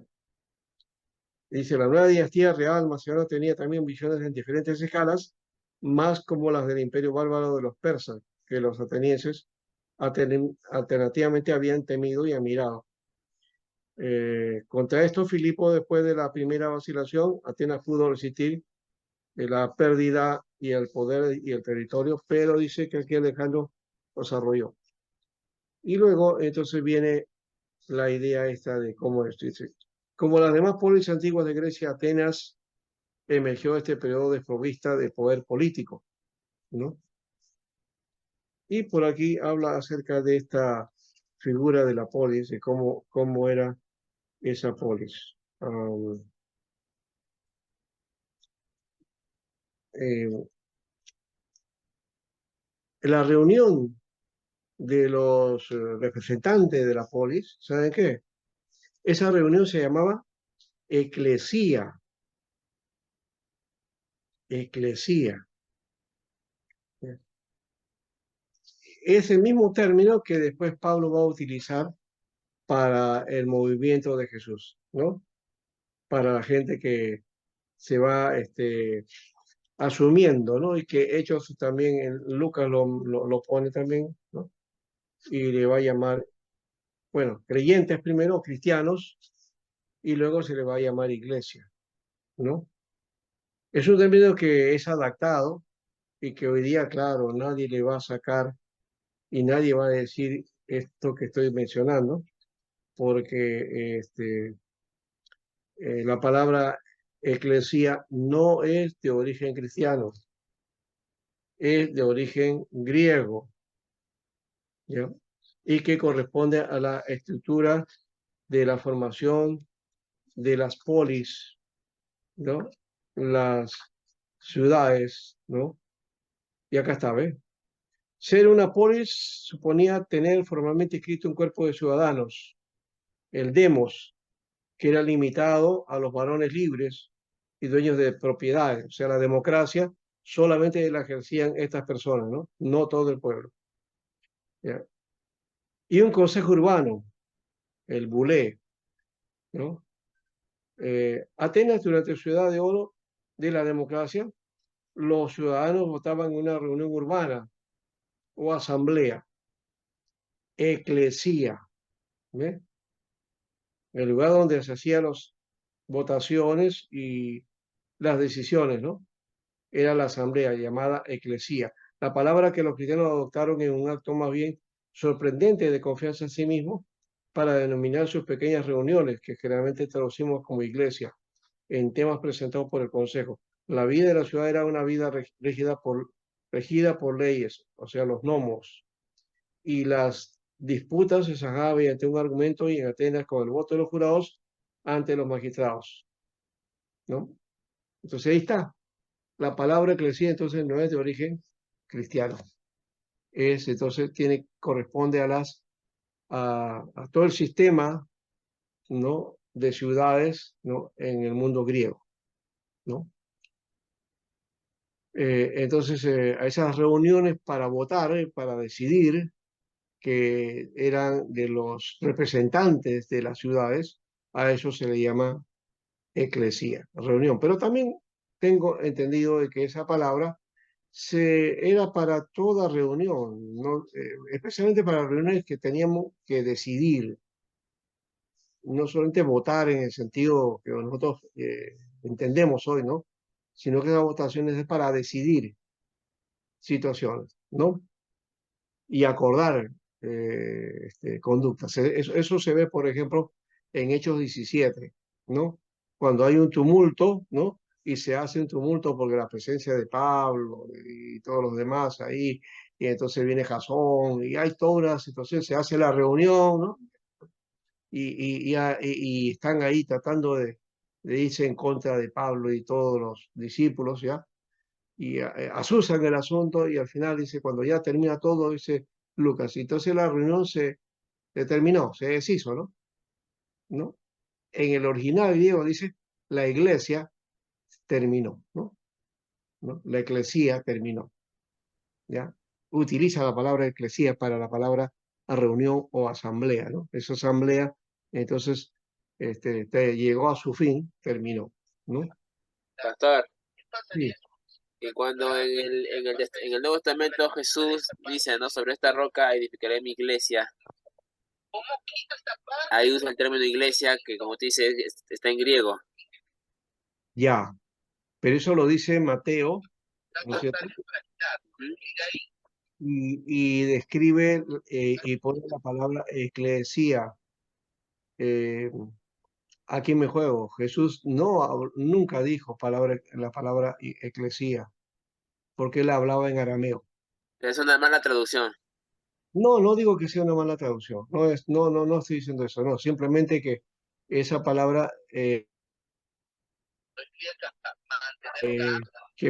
Dice, la nueva dinastía real macedona tenía también visiones en diferentes escalas, más como las del imperio bárbaro de los persas, que los atenienses alternativamente habían temido y admirado. Contra esto, Filipo, después de la primera vacilación, Atenas pudo resistir la pérdida y el poder y el territorio, pero dice que aquí Alejandro los arrolló. Y luego, entonces viene la idea esta de cómo esto dice. Como las demás polis antiguas de Grecia, Atenas emergió este periodo desprovista de poder político, ¿no? Y por aquí habla acerca de esta figura de la polis, de cómo era esa polis. La reunión de los representantes de la polis, ¿saben qué? Esa reunión se llamaba eclesía. Eclesía. Es el mismo término que después Pablo va a utilizar para el movimiento de Jesús, ¿no? Para la gente que se va asumiendo, ¿no? Y que Hechos también, Lucas lo pone también, ¿no? Y le va a llamar, bueno, creyentes primero, cristianos, y luego se le va a llamar iglesia, ¿no? Es un término que es adaptado y que hoy día, claro, nadie le va a sacar y nadie va a decir esto que estoy mencionando, porque la palabra eclesía no es de origen cristiano, es de origen griego, ¿ya? Y que corresponde a la estructura de la formación de las polis, ¿no? Las ciudades, ¿no? Y acá está, ¿ves? Ser una polis suponía tener formalmente inscrito un cuerpo de ciudadanos, el demos, que era limitado a los varones libres y dueños de propiedades. O sea, la democracia solamente la ejercían estas personas, ¿no? No todo el pueblo. ¿Ya? Y un consejo urbano, el bulé, ¿no? Atenas, durante Ciudad de Oro de la democracia, los ciudadanos votaban en una reunión urbana o asamblea, eclesía, ¿ves? El lugar donde se hacían las votaciones y las decisiones, ¿no? Era la asamblea llamada eclesía. La palabra que los cristianos adoptaron en un acto más bien sorprendente de confianza en sí mismos para denominar sus pequeñas reuniones, que generalmente traducimos como iglesia, en temas presentados por el Consejo. La vida de la ciudad era una vida regida por leyes, o sea, los nomos, y las disputas se zanjaban mediante un argumento y en Atenas con el voto de los jurados ante los magistrados, ¿no? Entonces ahí está. La palabra eclesía entonces no es de origen cristiano. Entonces corresponde a todo el sistema, ¿no? De ciudades, ¿no? En el mundo griego, ¿no? Entonces, a esas reuniones para votar, para decidir, que eran de los representantes de las ciudades, a eso se le llama eclesía, reunión. Pero también tengo entendido de que esa palabra era para toda reunión, ¿no? Especialmente para reuniones que teníamos que decidir, no solamente votar en el sentido que nosotros entendemos hoy, ¿no? Sino que las votaciones es para decidir situaciones, ¿no? Y acordar conductas. Eso se ve, por ejemplo, en Hechos 17, ¿no? Cuando hay un tumulto, ¿no? Y se hace un tumulto porque la presencia de Pablo y todos los demás ahí, y entonces viene Jasón, y hay toda una situación, se hace la reunión, ¿no? Y están ahí tratando de irse en contra de Pablo y todos los discípulos, ¿ya? Y asusan el asunto y al final dice, cuando ya termina todo, dice Lucas, y entonces la reunión se terminó, se deshizo, ¿no? ¿No? En el original griego dice, la iglesia terminó, ¿no? ¿No? La eclesía terminó, ¿ya? utiliza la palabra eclesía para la palabra reunión o asamblea, ¿no? Esa asamblea, entonces, llegó a su fin, terminó, ¿no? Pastor, Sí, que cuando en el Nuevo Testamento Jesús dice, ¿no? Sobre esta roca edificaré mi iglesia. Ahí usa el término iglesia que, como te dice, está en griego. ya, pero eso lo dice Mateo, ¿no es cierto? ¿Mm? Y describe y pone la palabra eclesía. Eh, Aquí me juego. Jesús nunca dijo la palabra eclesía, porque él hablaba en arameo. Es una mala traducción. No, no digo que sea una mala traducción. No estoy diciendo eso. No, simplemente que esa palabra que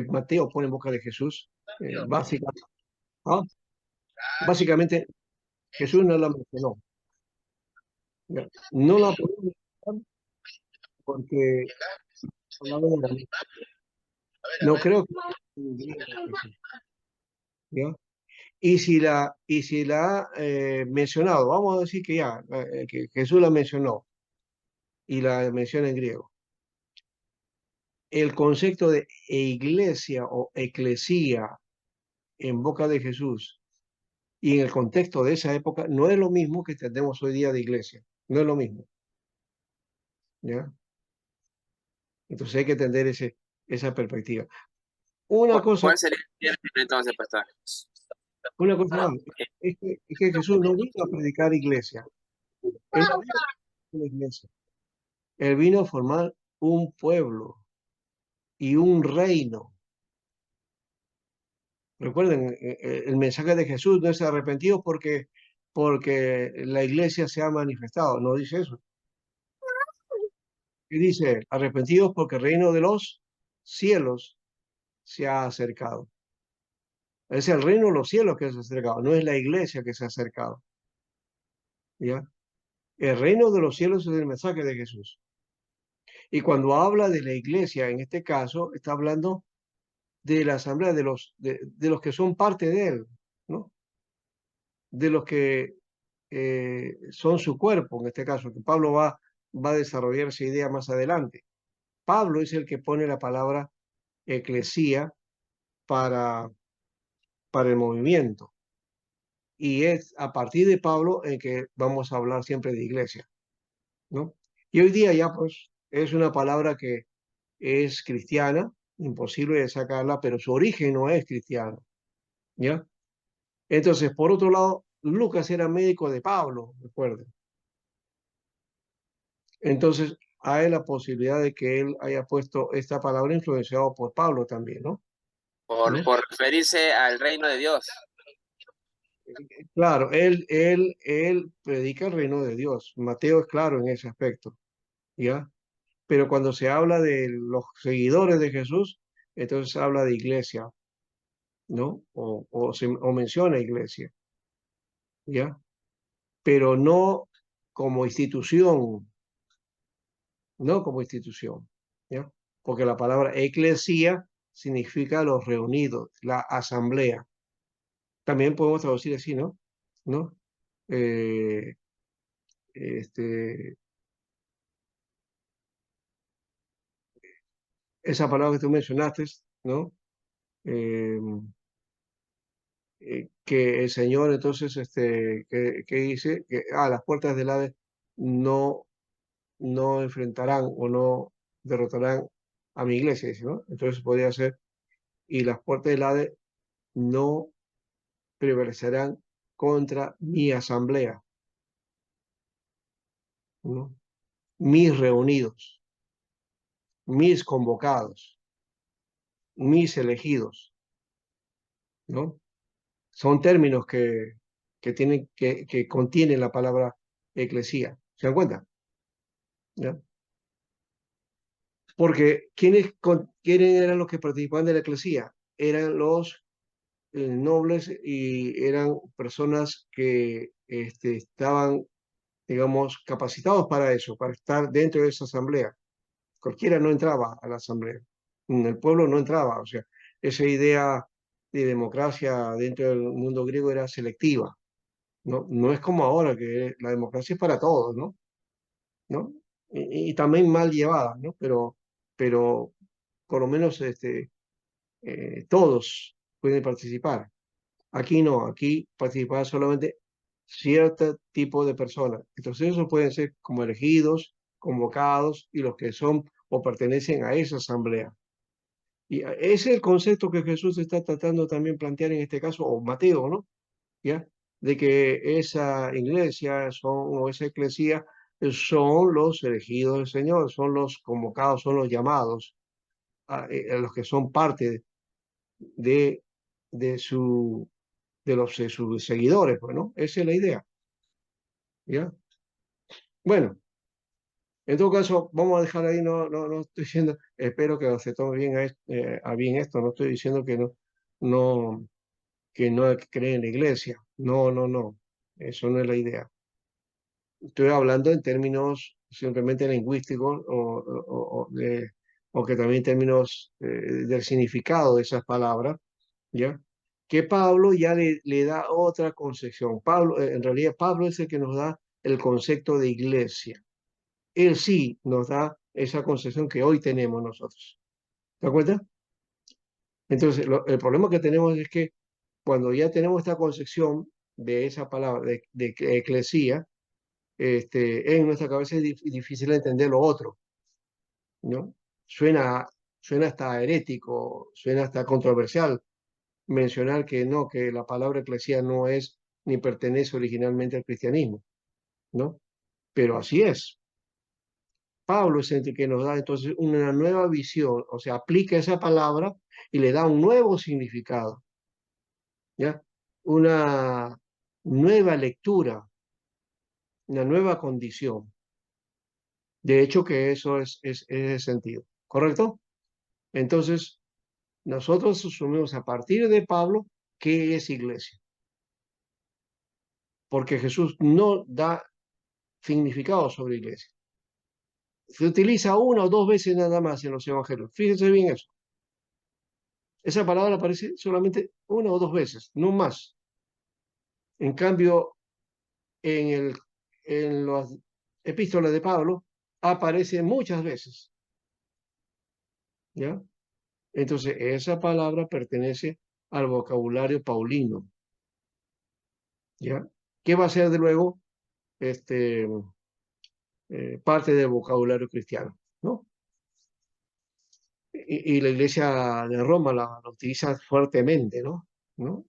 Mateo pone en boca de Jesús, ¿ah? Básicamente Jesús no la mencionó. Ya. No la podemos mencionar porque hablaba en arameo. No creo que en griego, Jesús, ¿ya? Y si la ha mencionado, vamos a decir que ya, que Jesús la mencionó y la menciona en griego. El concepto de iglesia o eclesía en boca de Jesús y en el contexto de esa época no es lo mismo que entendemos hoy día de iglesia. No es lo mismo, ¿ya? Entonces hay que entender esa perspectiva. Una cosa, ¿Cuál sería el término entonces, pastor? una cosa más, es que Jesús no vino a predicar iglesia. Él no vino a predicar una iglesia. Él vino a formar un pueblo y un reino. Recuerden, el mensaje de Jesús no es arrepentidos porque la iglesia se ha manifestado, no dice eso. Y dice, arrepentidos porque el reino de los cielos se ha acercado. Es el reino de los cielos que se ha acercado, no es la iglesia que se ha acercado. ¿Ya? El reino de los cielos es el mensaje de Jesús. Y cuando habla de la iglesia, en este caso, está hablando de la asamblea, de los que son parte de él, ¿no? De los que son su cuerpo, en este caso, que Pablo va a desarrollar esa idea más adelante. Pablo es el que pone la palabra eclesía para, para el movimiento. Y es a partir de Pablo en que vamos a hablar siempre de iglesia, ¿no? Y hoy día ya pues es una palabra que es cristiana, imposible de sacarla, pero su origen no es cristiano, ¿ya? Entonces, por otro lado, Lucas era médico de Pablo, recuerden. Entonces, hay la posibilidad de que él haya puesto esta palabra influenciado por Pablo también, ¿no? ¿No? Por referirse al reino de Dios. Claro, él predica el reino de Dios. Mateo es claro en ese aspecto, ¿ya? Pero cuando se habla de los seguidores de Jesús, entonces se habla de iglesia, ¿no? O menciona iglesia, ¿ya? Pero no como institución, no como institución, ¿ya? Porque la palabra eclesia significa los reunidos, la asamblea. También podemos traducir así, ¿no? ¿No? Eh, este, esa palabra que tú mencionaste, ¿no? Eh, que el Señor entonces, que dice que las puertas del Hades no, no enfrentarán o no derrotarán a mi iglesia, dice, ¿no? Entonces podría ser, y las puertas del Hades no prevalecerán contra mi asamblea, ¿no? Mis reunidos, mis convocados, mis elegidos, ¿no? Son términos que contienen la palabra eclesía. ¿Se dan cuenta? ¿Ya? Porque ¿quiénes eran los que participaban de la eclesía? Eran los nobles y eran personas que estaban, digamos, capacitados para eso, para estar dentro de esa asamblea. Cualquiera no entraba a la asamblea. El pueblo no entraba. O sea, esa idea de democracia dentro del mundo griego era selectiva, ¿no? No es como ahora, que la democracia es para todos, ¿no? ¿No? Y también mal llevada, ¿no? Pero por lo menos todos pueden participar. Aquí no, aquí participan solamente cierto tipo de personas. Entonces esos pueden ser como elegidos, convocados y los que son o pertenecen a esa asamblea. Y ese es el concepto que Jesús está tratando también plantear en este caso, o Mateo, ¿no? ¿Ya? De que esa iglesia o esa eclesía son los elegidos del Señor, son los convocados, son los llamados, a los que son parte de, de, su, de sus seguidores, pues, ¿no? Esa es la idea, ¿ya? Bueno, en todo caso, vamos a dejar ahí, no estoy diciendo, espero que se tome bien a bien esto, no estoy diciendo no, que no hay que creer en la iglesia, no, eso no es la idea. Estoy hablando en términos simplemente lingüísticos o que también en términos del significado de esas palabras, ¿ya? Que Pablo ya le da otra concepción. Pablo, en realidad, Pablo es el que nos da el concepto de iglesia. Él sí nos da esa concepción que hoy tenemos nosotros. ¿Te acuerdas? Entonces, el problema que tenemos es que cuando ya tenemos esta concepción de esa palabra, de eclesía, en nuestra cabeza es difícil entender lo otro, ¿no? Suena, suena hasta herético, suena hasta controversial mencionar que no, que la palabra eclesía no es ni pertenece originalmente al cristianismo, ¿no? Pero así es. Pablo es el que nos da entonces una nueva visión, o sea, aplica esa palabra y le da un nuevo significado, ¿ya? Una nueva lectura, una nueva condición. De hecho, que eso es el sentido, ¿correcto? Entonces, nosotros asumimos a partir de Pablo qué es iglesia, porque Jesús no da significado sobre iglesia. Se utiliza una o dos veces nada más en los evangelios. Fíjense bien eso. Esa palabra aparece solamente una o dos veces, no más. En cambio, en las epístolas de Pablo aparece muchas veces, ¿ya? Entonces, esa palabra pertenece al vocabulario paulino, ¿ya? ¿Qué va a ser de luego parte del vocabulario cristiano, ¿no? Y la iglesia de Roma la utiliza fuertemente, ¿no? ¿No?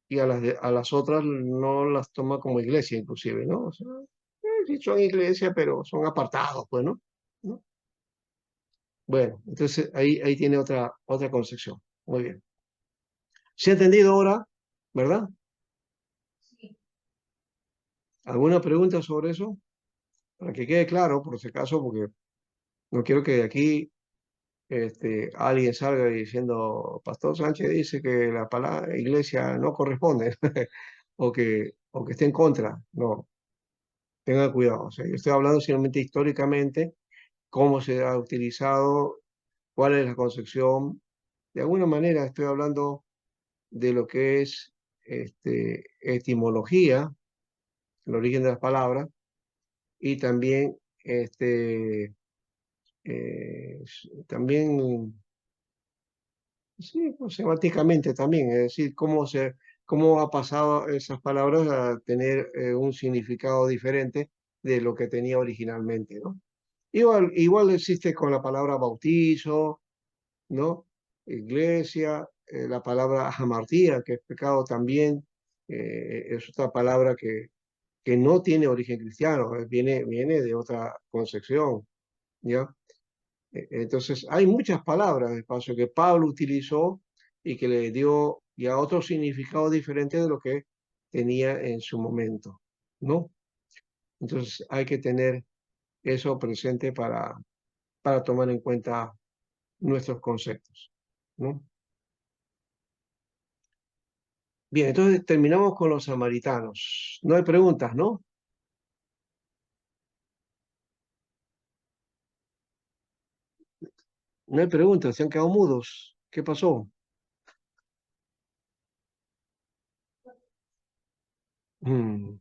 Y a las otras no las toma como iglesia, inclusive, ¿no? O sea, sí son iglesia, pero son apartados, pues, ¿no? ¿No? Bueno, entonces ahí tiene otra concepción. Muy bien. ¿Se ha entendido ahora? ¿Verdad? ¿Alguna pregunta sobre eso? Para que quede claro, por si acaso, porque no quiero que de aquí alguien salga diciendo, Pastor Sánchez dice que la palabra iglesia no corresponde o que esté en contra. No, tengan cuidado. O sea, yo estoy hablando simplemente históricamente, cómo se ha utilizado, cuál es la concepción. De alguna manera estoy hablando de lo que es etimología, el origen de las palabras, y también, también sí, pues, semánticamente también, es decir, cómo ha pasado esas palabras a tener un significado diferente de lo que tenía originalmente, ¿no? Igual existe con la palabra bautizo, ¿no? Iglesia, la palabra hamartía, que es pecado también, es otra palabra que no tiene origen cristiano, viene de otra concepción, ¿ya? Entonces, hay muchas palabras de paso que Pablo utilizó y que le dio ya otro significado diferente de lo que tenía en su momento, ¿no? Entonces, hay que tener eso presente para tomar en cuenta nuestros conceptos, ¿no? Bien, entonces terminamos con los samaritanos. No hay preguntas, ¿no? No hay preguntas, se han quedado mudos. ¿Qué pasó? Mm.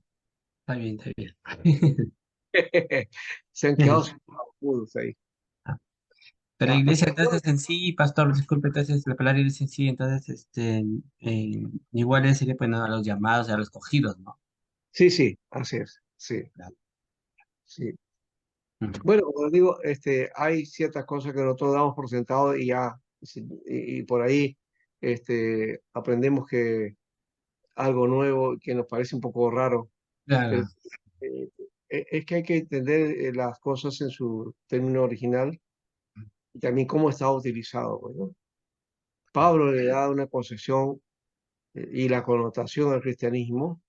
Está bien, está bien. Se han quedado mudos ahí. Pero Ya, iglesia, entonces en sí, pastor, disculpe, entonces la palabra iglesia en sí, entonces, igual sería, pues, ¿no? A los llamados, a los escogidos, ¿no? sí, sí, así es. Sí, Claro. sí. Ujú. Bueno, como digo, hay ciertas cosas que nosotros damos por sentado y ya, y por ahí aprendemos que algo nuevo que nos parece un poco raro, pero Claro. eh, es que hay que entender las cosas en su término original y también cómo está utilizado. Bueno, Pablo le da una concepción y la connotación al cristianismo.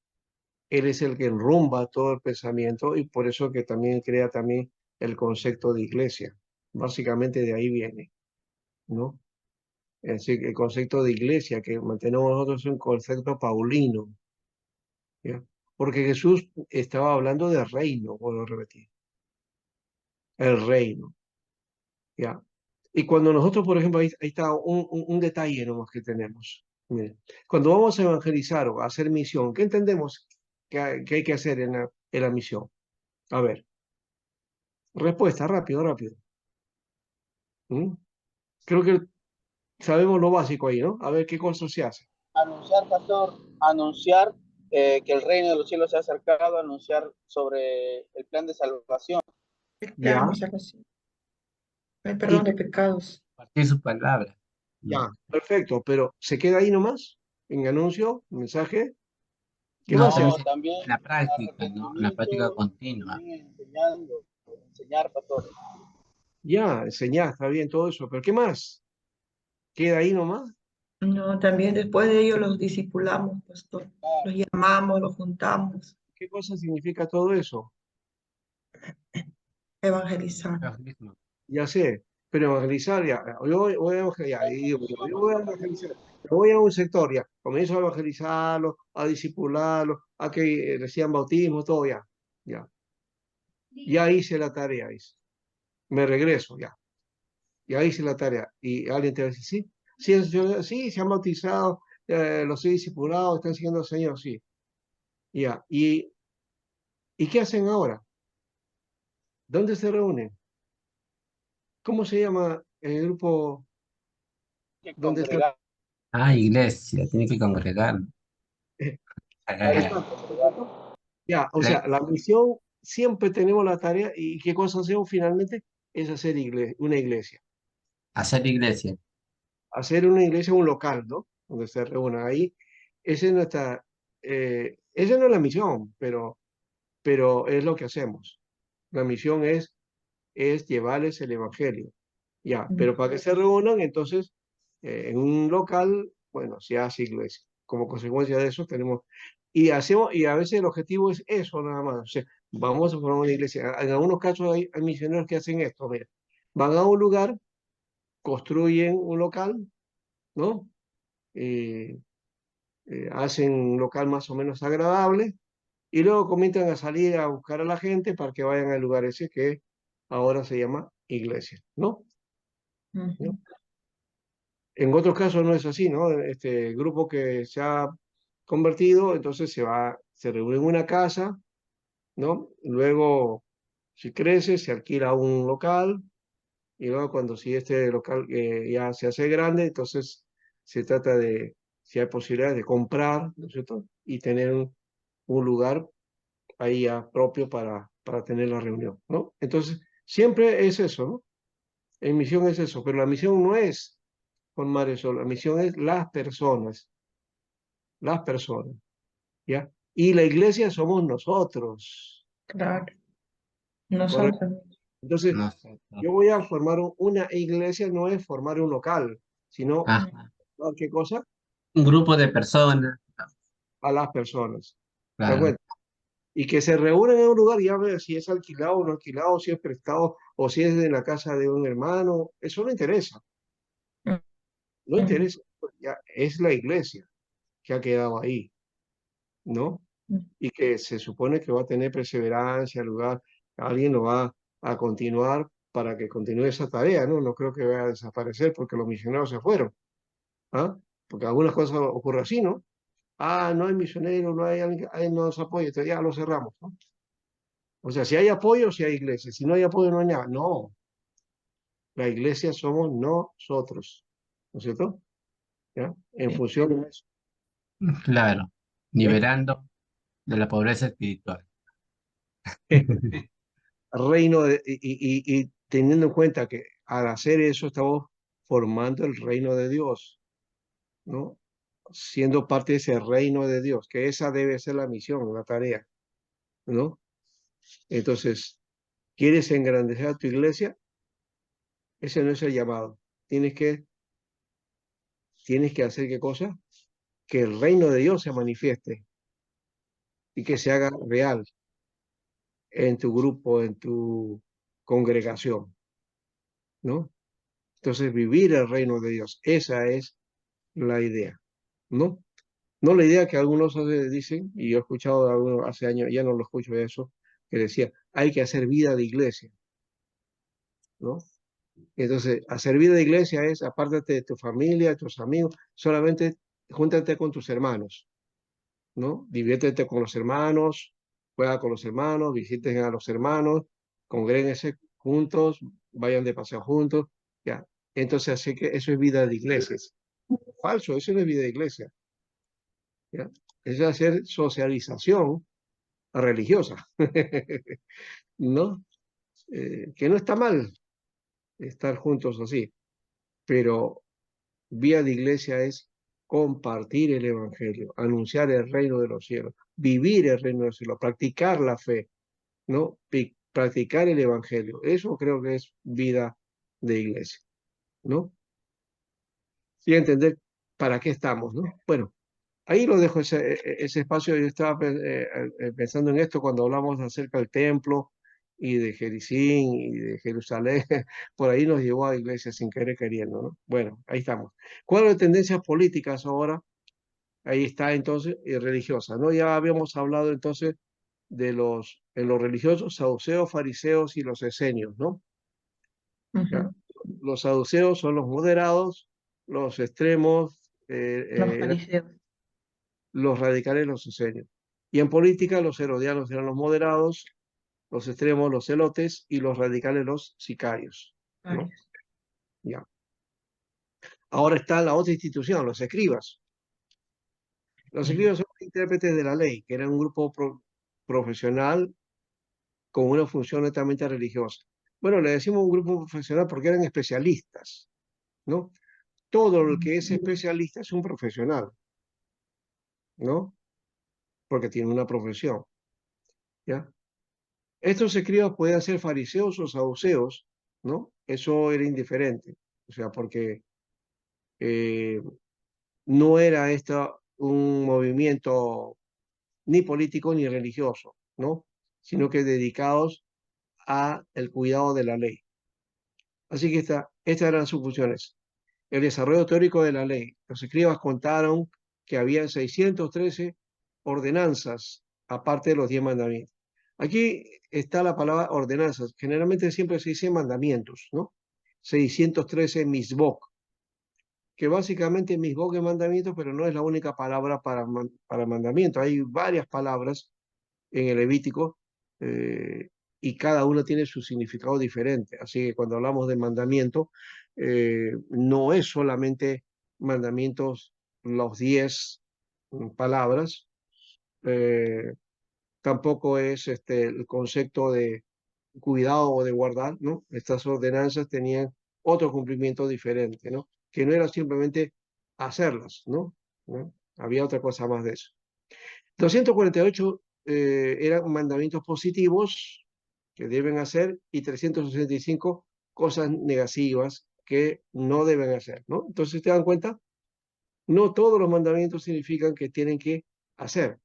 Él es el que enrumba todo el pensamiento y por eso que también crea también el concepto de iglesia. Básicamente de ahí viene, ¿no? Es decir, el concepto de iglesia que mantenemos nosotros es un concepto paulino, ¿ya? Porque Jesús estaba hablando de reino, vuelvo a repetir, el reino, ¿ya? Y cuando nosotros, por ejemplo, ahí está un detalle nomás que tenemos. Miren, cuando vamos a evangelizar o a hacer misión, ¿qué entendemos que hay que hacer en la misión? A ver, respuesta, rápido, rápido. ¿Mm? Creo que sabemos lo básico ahí, ¿no? A ver qué cosas se hace. Anunciar, pastor, anunciar que el reino de los cielos se ha acercado, anunciar sobre el plan de salvación. El Ya, plan de salvación, el y perdón de pecados. Compartir su palabra. ya, perfecto, pero ¿se queda ahí nomás? En anuncio, mensaje, ¿qué No, más se también No, hace? también en la práctica, ¿no? En la práctica arrepentimiento, continua. también enseñando, enseñar, pastor. Ya, enseñar, está bien todo eso, pero ¿qué más? ¿Queda ahí nomás? No, también después de ello los discipulamos, pastor. Los llamamos, los juntamos, ¿Qué cosa significa todo eso? evangelizar. Evangelismo. Ya sé, pero evangelizar, ya, voy a evangelizar, ya, y digo, yo voy a evangelizar, pero voy a un sector, ya, comienzo a evangelizarlo, a discipularlo, a que reciban bautismo, todo ya, ya hice la tarea, me regreso, ya hice la tarea, y alguien te va a decir, sí, sí, sí, se han bautizado, los he discipulado, están siguiendo al Señor, sí, ya, ¿y qué hacen ahora? ¿Dónde se reúnen? ¿Cómo se llama el grupo Que donde están? congregar, Ah, iglesia, tiene que congregar. Ahí Ah, está, ¿no es cierto? Ya, o la- sea, la misión, siempre tenemos la tarea y qué cosa hacemos finalmente es hacer una iglesia. hacer iglesia. Hacer una iglesia, un local, ¿no? Donde se reúnan ahí. Esa es nuestra, esa no es la misión, pero es lo que hacemos. La misión es llevarles el evangelio. Ya, pero para que se reúnan, entonces, en un local, bueno, se hace iglesia. Como consecuencia de eso tenemos, y a veces el objetivo es eso nada más. O sea, vamos a formar una iglesia. En algunos casos hay misioneros que hacen esto, mira, van a un lugar, construyen un local, ¿no? Eh, hacen un local más o menos agradable y luego comienzan a salir a buscar a la gente para que vayan al lugar ese que ahora se llama iglesia, ¿no? ¿No? Ujú. En otros casos no es así, ¿no? Este grupo que se ha convertido, entonces se reúne en una casa, ¿no? Luego, si crece, se alquila un local y luego cuando si este local ya se hace grande, entonces se trata de, si hay posibilidad de comprar, ¿no es cierto? Y tener un lugar ahí ya propio para tener la reunión, ¿no? Entonces, siempre es eso, ¿no? En misión es eso, pero la misión no es formar eso, la misión es las personas, ¿ya? Y la iglesia somos nosotros, Claro, no somos ¿correcto? Entonces, No sé. No. yo voy a formar una iglesia, no es formar un local, sino, Ah, ¿a qué cosa? un grupo de personas. A las personas, ¿de Claro. acuerdo? Y que se reúnen en un lugar, ya ver si es alquilado o no alquilado, si es prestado o si es de la casa de un hermano, eso no interesa, no Ujú. interesa, ya es la iglesia que ha quedado ahí, ¿no? Y que se supone que va a tener perseverancia, lugar, alguien lo va a continuar para que continúe esa tarea, ¿no? No creo que vaya a desaparecer porque los misioneros se fueron, ¿ah? Porque algunas cosas ocurren así, ¿no? no hay misioneros, no hay alguien que nos apoye, entonces ya lo cerramos, ¿no? O sea, si hay apoyo, si hay iglesia, si no hay apoyo, no hay nada. No, la iglesia somos nosotros, ¿no es cierto? ¿Ya? En Sí, función de eso. claro, ¿Ya? liberando de la pobreza espiritual. Y teniendo en cuenta que al hacer eso estamos formando el reino de Dios, ¿no? Siendo parte de ese reino de Dios, que esa debe ser la misión, la tarea, ¿no? Entonces, ¿quieres engrandecer a tu iglesia? Ese no es el llamado. Tienes que, tienes que hacer qué cosa? Que el reino de Dios se manifieste y que se haga real en tu grupo, en tu congregación, ¿no? Entonces, vivir el reino de Dios, esa es la idea, ¿no? No la idea que algunos dicen, y yo he escuchado de algunos hace años, ya no lo escucho eso, que decía, hay que hacer vida de iglesia, ¿no? Entonces, hacer vida de iglesia es, apártate de tu familia, de tus amigos, solamente júntate con tus hermanos, ¿no? Diviértete con los hermanos, juega con los hermanos, visiten a los hermanos, congréguense juntos, vayan de paseo juntos, ya. Entonces, así que eso es vida de iglesias. Falso, eso no es vida de iglesia, ¿ya? Es hacer socialización religiosa, ¿no? Que no está mal estar juntos así, pero vía de iglesia es compartir el evangelio, anunciar el reino de los cielos, vivir el reino de los cielos, practicar la fe, ¿no? Practicar el evangelio. Eso creo que es vida de iglesia, ¿no? Y entender para qué estamos, ¿no? Bueno, ahí lo dejo ese espacio. Yo estaba pensando en esto cuando hablamos acerca del templo y de Jericín y de Jerusalén. Por ahí nos llevó a la iglesia sin querer queriendo, ¿no? Bueno, ahí estamos. Cuadro de tendencias políticas ahora. Ahí está entonces, y religiosas, ¿no? Ya habíamos hablado entonces en los religiosos, saduceos, fariseos y los esenios, ¿no? ¿Ya? Ujú. Los saduceos son los moderados, los extremos, Los fariseos. los radicales, los esenios. Y en política, los herodianos eran los moderados, los extremos, los celotes, y los radicales, los sicarios, ¿no? Varios. Ya. Ahora está la otra institución, los escribas. Los escribas son intérpretes de la ley, que eran un grupo profesional con una función netamente religiosa. Bueno, le decimos un grupo profesional porque eran especialistas, ¿no? Todo el que es especialista es un profesional, ¿no? Porque tiene una profesión, ¿ya? Estos escribas podían ser fariseos o saduceos, ¿no? Eso era indiferente, o sea, porque eh, no era esto un movimiento ni político ni religioso, ¿no? Sino que dedicados a el cuidado de la ley. Así que estas eran sus funciones. El desarrollo teórico de la ley. Los escribas contaron que había 613 ordenanzas, aparte de los 10 mandamientos. Aquí está la palabra ordenanzas. Generalmente siempre se dice mandamientos, ¿no? 613 misbok, que básicamente misbok es mandamiento, pero no es la única palabra para mandamiento. Hay varias palabras en el Levítico y cada una tiene su significado diferente. Así que cuando hablamos de mandamiento, no es solamente mandamientos, los 10 palabras, eh, tampoco es el concepto de cuidado o de guardar, ¿no? Estas ordenanzas tenían otro cumplimiento diferente, ¿no? Que no era simplemente hacerlas, ¿no? ¿No? Había otra cosa más de eso. 248 eran mandamientos positivos que deben hacer y 365 cosas negativas que no deben hacer, ¿no? Entonces, ¿te dan cuenta? No todos los mandamientos significan que tienen que hacer.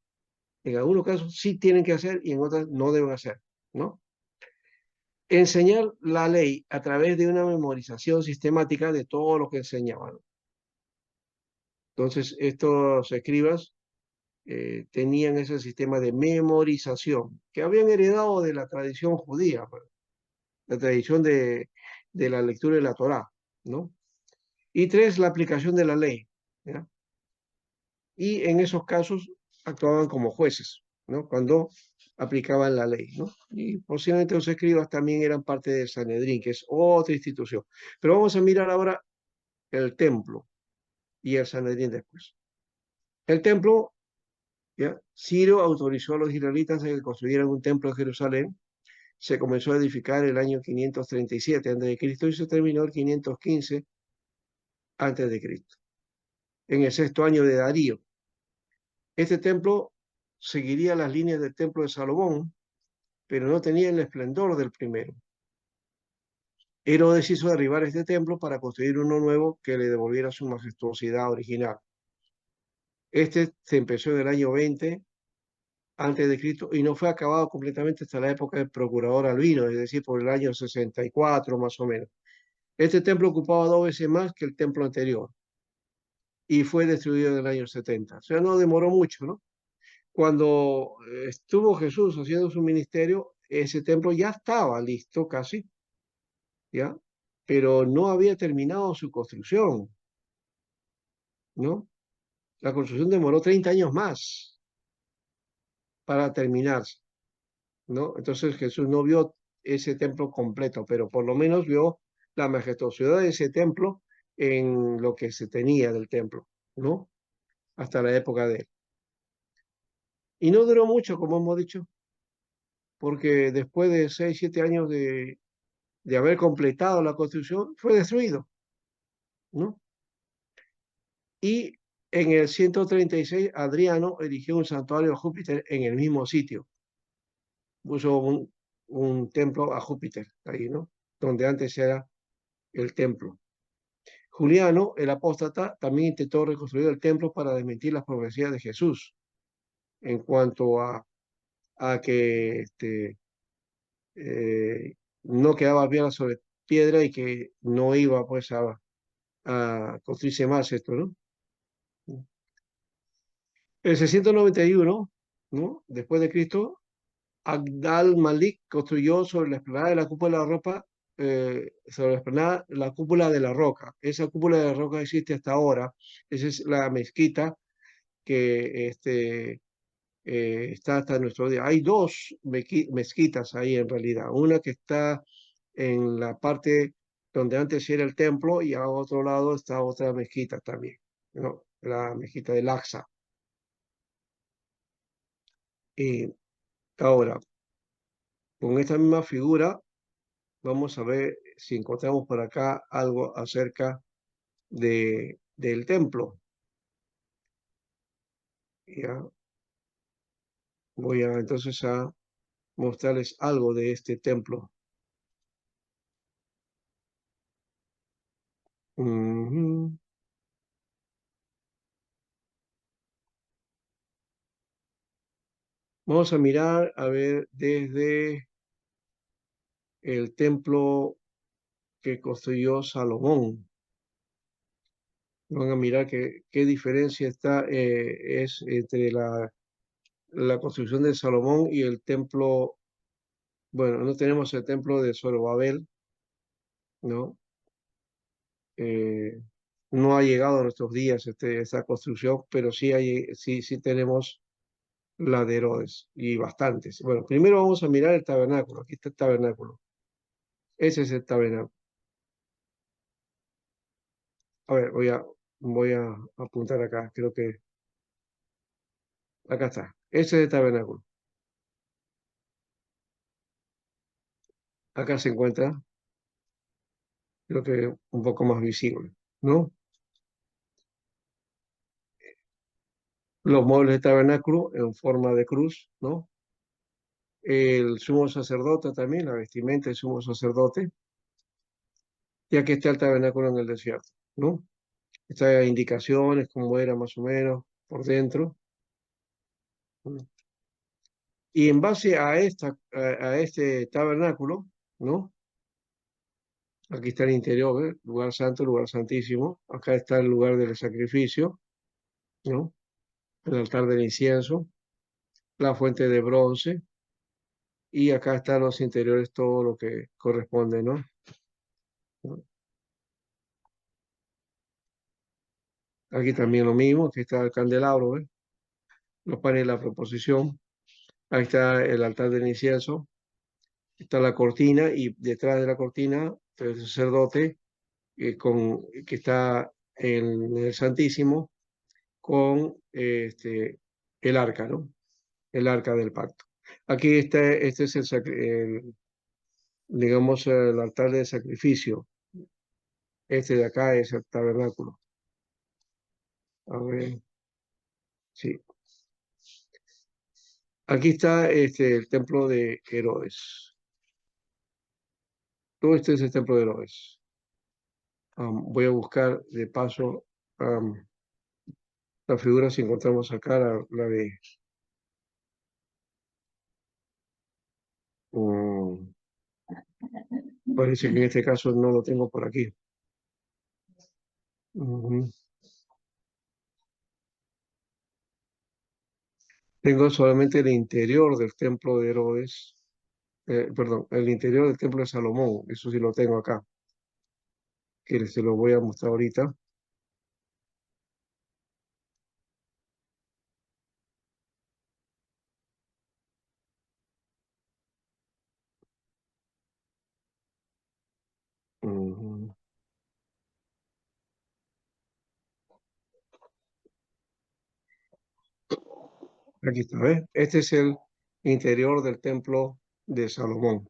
En algunos casos sí tienen que hacer y en otros no deben hacer, ¿no? Enseñar la ley a través de una memorización sistemática de todo lo que enseñaban. Entonces, estos escribas tenían ese sistema de memorización que habían heredado de la tradición judía, pues, la tradición de la lectura de la Torá, ¿no? Y tres, la aplicación de la ley, ¿ya? y en esos casos actuaban como jueces, ¿no? Cuando aplicaban la ley, ¿no? Y posiblemente los escribas también eran parte del Sanedrín, que es otra institución. Pero vamos a mirar ahora el templo y el Sanedrín después. El templo, ¿ya? Ciro autorizó a los israelitas a que construyeran un templo en Jerusalén. Se comenzó a edificar el año 537 a.C. y se terminó el 515 a.C., en el sexto año de Darío. Este templo seguiría las líneas del templo de Salomón, pero no tenía el esplendor del primero. Herodes hizo derribar este templo para construir uno nuevo que le devolviera su majestuosidad original. Este se empezó en el año 20 antes de Cristo y no fue acabado completamente hasta la época del procurador Albino, es decir, por el año 64 más o menos. Este templo ocupaba 2 veces más que el templo anterior y fue destruido en el año 70. O sea, no demoró mucho, ¿no? Cuando estuvo Jesús haciendo su ministerio, ese templo ya estaba listo casi, ¿ya? Pero no había terminado su construcción, ¿no? La construcción demoró 30 años más para terminarse, ¿no? Entonces Jesús no vio ese templo completo, pero por lo menos vio la majestuosidad de ese templo en lo que se tenía del templo, ¿no? Hasta la época de él. Y no duró mucho, como hemos dicho, porque después de 6, 7 años de haber completado la construcción, fue destruido, ¿no? Y en el 136, Adriano erigió un santuario a Júpiter en el mismo sitio. Puso un templo a Júpiter ahí, ¿no? Donde antes era el templo. Juliano, el apóstata, también intentó reconstruir el templo para desmentir las profecías de Jesús en cuanto a que no quedaba piedra sobre piedra y que no iba pues a construirse más esto, ¿no? En 691, ¿no? Después de Cristo, Abd al-Malik construyó sobre la explanada de la cúpula de la ropa, sobre la explanada, la cúpula de la roca. Esa cúpula de la roca existe hasta ahora. Esa es la mezquita que está hasta nuestro día. Hay dos mezquitas ahí en realidad. Una que está en la parte donde antes era el templo y a otro lado está otra mezquita también, ¿no? La mezquita del Aqsa. Y ahora, con esta misma figura, vamos a ver si encontramos por acá algo acerca del templo. Ya voy entonces a mostrarles algo de este templo. Ujú. Vamos a mirar, a ver, desde el templo que construyó Salomón. Van a mirar qué diferencia es entre la construcción de Salomón y el templo. Bueno, no tenemos el templo de Zorobabel, ¿no? Eh, no ha llegado a nuestros días esta construcción, pero sí tenemos la de Herodes y bastantes. Bueno, primero vamos a mirar el tabernáculo. Aquí está el tabernáculo. Ese es el tabernáculo. A ver, voy a apuntar acá. Creo que acá está. Ese es el tabernáculo. Acá se encuentra, creo que un poco más visible, ¿no? Los muebles del tabernáculo en forma de cruz, ¿no? El sumo sacerdote también, la vestimenta del sumo sacerdote, y aquí está el tabernáculo en el desierto, ¿no? Estas indicaciones, cómo era más o menos por dentro. ¿No? Y en base a este tabernáculo, ¿no? Aquí está el interior, ¿eh? Lugar santo, lugar santísimo. Acá está el lugar del sacrificio, ¿no? El altar del incienso, la fuente de bronce, y acá están los interiores, todo lo que corresponde, ¿no? Aquí también lo mismo, aquí está el candelabro, ¿ves? Los paneles de la proposición. Ahí está el altar del incienso. Está la cortina y detrás de la cortina el sacerdote que está en el Santísimo con el arca, ¿no? El arca del pacto. Aquí este es digamos, el altar de sacrificio. Este de acá es el tabernáculo. A ver, sí. Aquí está el templo de Herodes. Todo este es el templo de Herodes. Voy a buscar de paso la figura si encontramos acá la de... Parece que en este caso no lo tengo por aquí. Ujú. Tengo solamente el interior del templo de Herodes, perdón, el interior del templo de Salomón, eso sí lo tengo acá, que se lo voy a mostrar ahorita. Ujú. Aquí está, ¿ves? Este es el interior del templo de Salomón,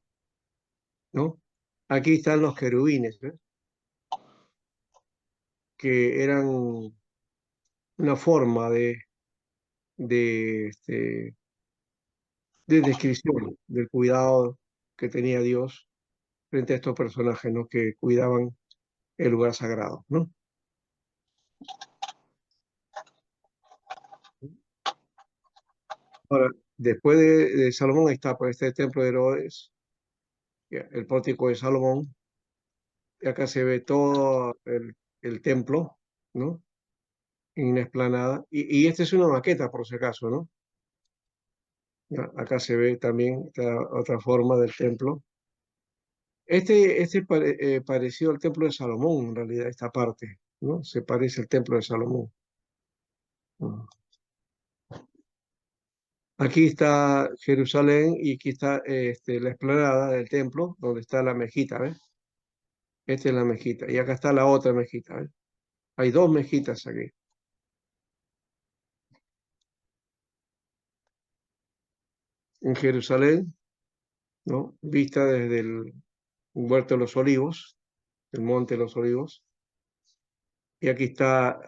¿no? Aquí están los querubines, ¿ves? Que eran una forma de, este, de descripción del cuidado que tenía Dios frente a estos personajes, ¿no? Que cuidaban el lugar sagrado, ¿no? Ahora, después de Salomón está por este templo de Herodes, el pórtico de Salomón, y acá se ve todo el templo, ¿no? En una explanada, y esta es una maqueta, por si acaso, ¿no? Ya, acá se ve también esta otra forma del templo. Este es parecido al templo de Salomón, en realidad, esta parte, ¿no? Se parece al templo de Salomón. Mm. Aquí está Jerusalén y aquí está la explanada del templo, donde está la mezquita, ¿ves? Esta es la mezquita. Y acá está la otra mezquita, ¿ves? Hay dos mezquitas aquí. En Jerusalén, ¿no? Vista desde el Huerto de los Olivos, el Monte de los Olivos. Y aquí está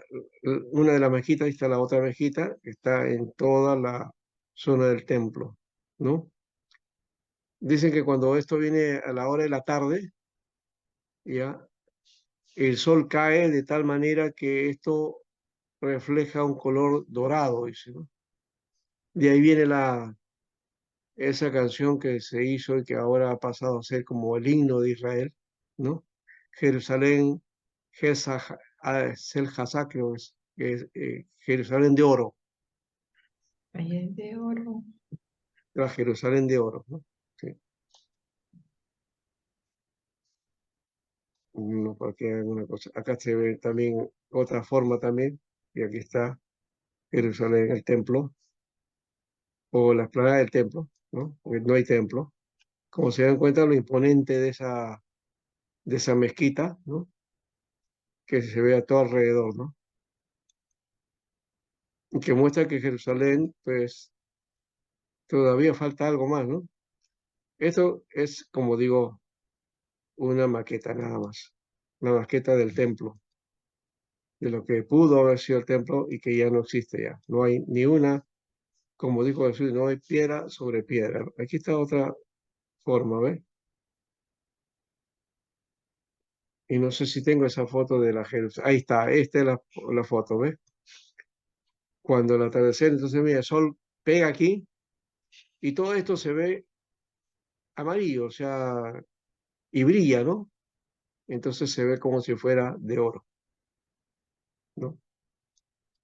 una de las mezquitas, y está la otra mezquita, que está en toda la zona del templo, ¿no? Dicen que cuando esto viene a la hora de la tarde, ya, el sol cae de tal manera que esto refleja un color dorado, dice, ¿no? De ahí viene esa canción que se hizo y que ahora ha pasado a ser como el himno de Israel, ¿no? Jerusalén, Sel Hazá, creo que es Jerusalén de oro, Calle de oro. la Jerusalén de oro, ¿no? Sí. No, porque alguna cosa. Acá se ve también otra forma también, y aquí está Jerusalén, el templo, o la explanada del templo, ¿no? Porque no hay templo. Como se dan cuenta, lo imponente de esa mezquita, ¿no? Que se ve a todo alrededor, ¿no? Y que muestra que Jerusalén, pues, todavía falta algo más, ¿no? Esto es, como digo, una maqueta nada más, una maqueta del templo, de lo que pudo haber sido el templo y que ya no existe ya. No hay ni una, como dijo Jesús, no hay piedra sobre piedra. Aquí está otra forma, ¿ves? Y no sé si tengo esa foto de la Jerusalén. Ahí está, esta es la foto, ¿ves? Cuando el atardecer, entonces mira, el sol pega aquí y todo esto se ve amarillo, o sea, y brilla, ¿no? Entonces se ve como si fuera de oro, ¿no?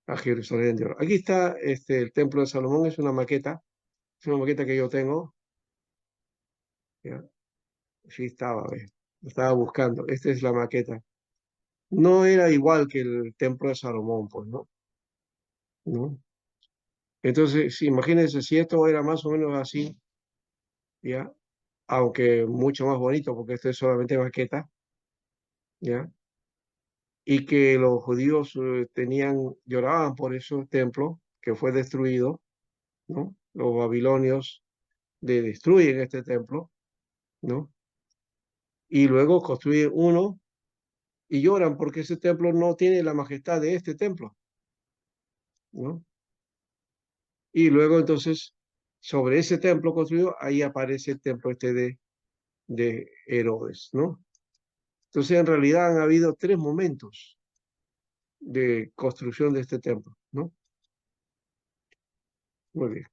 A Jerusalén de oro. Aquí está el templo de Salomón, es una maqueta que yo tengo, ¿ya? Sí estaba, ¿ves? Lo estaba buscando, esta es la maqueta no era igual que el templo de Salomón, pues, ¿no? ¿No? Entonces, sí, imagínense si esto era más o menos así, ¿ya? Aunque mucho más bonito, porque esto es solamente maqueta, ¿ya? Y que los judíos lloraban por ese templo que fue destruido, ¿no? Los babilonios destruyen este templo, ¿no? Y luego construyen uno y lloran porque ese templo no tiene la majestad de este templo, ¿no? Y luego entonces, sobre ese templo construido, ahí aparece el templo este de Herodes, ¿no? Entonces, en realidad han habido 3 momentos de construcción de este templo, ¿no? Muy bien.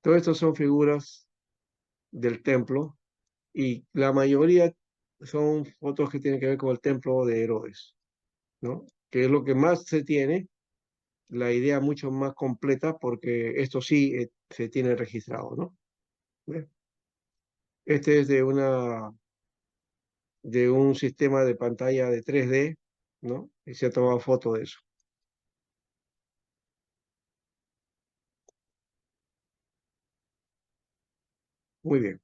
Todo esto son figuras del templo y la mayoría son fotos que tienen que ver con el templo de Herodes, ¿no? Que es lo que más se tiene, la idea mucho más completa, porque esto sí se tiene registrado, ¿no? ¿Ve? Este es de un sistema de pantalla de 3D, ¿no? Y se ha tomado foto de eso. Muy bien.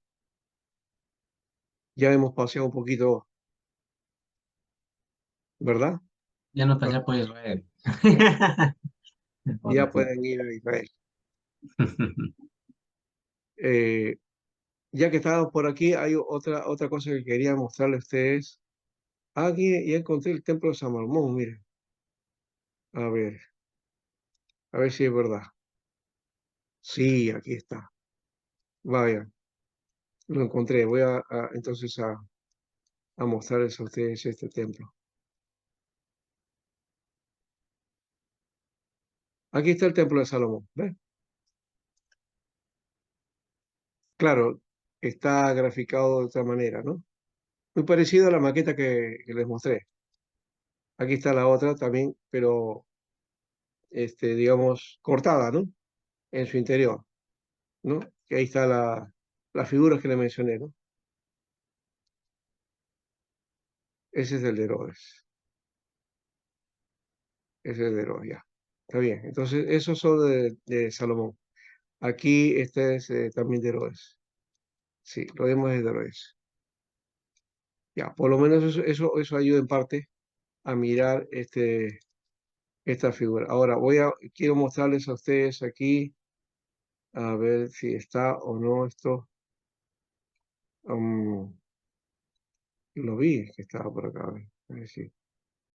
Ya hemos paseado un poquito, ¿verdad? Ya no pasé por Israel. Ya pueden ir a Israel. Eh, ya que estamos por aquí, hay otra cosa que quería mostrarle a ustedes. Aquí ya encontré el templo de San Salomón, miren. A ver si es verdad. Sí, aquí está. Vaya, lo encontré. Voy entonces a mostrarles a ustedes este templo. Aquí está el templo de Salomón, ¿ves? Claro, está graficado de otra manera, ¿no? Muy parecido a la maqueta que les mostré. Aquí está la otra también, pero, digamos, cortada, ¿no? En su interior, ¿no? Que ahí está las figuras que le mencioné, ¿no? Ese es el de Herodes. Ese es el de Herodes, ya. Está bien. Entonces, esos son de Salomón. Aquí este es también de Herodes. Sí, lo vemos de Herodes. Ya, por lo menos eso ayuda en parte a mirar esta figura. Ahora quiero mostrarles a ustedes aquí, a ver si está o no esto. Lo vi que estaba por acá. A ver si.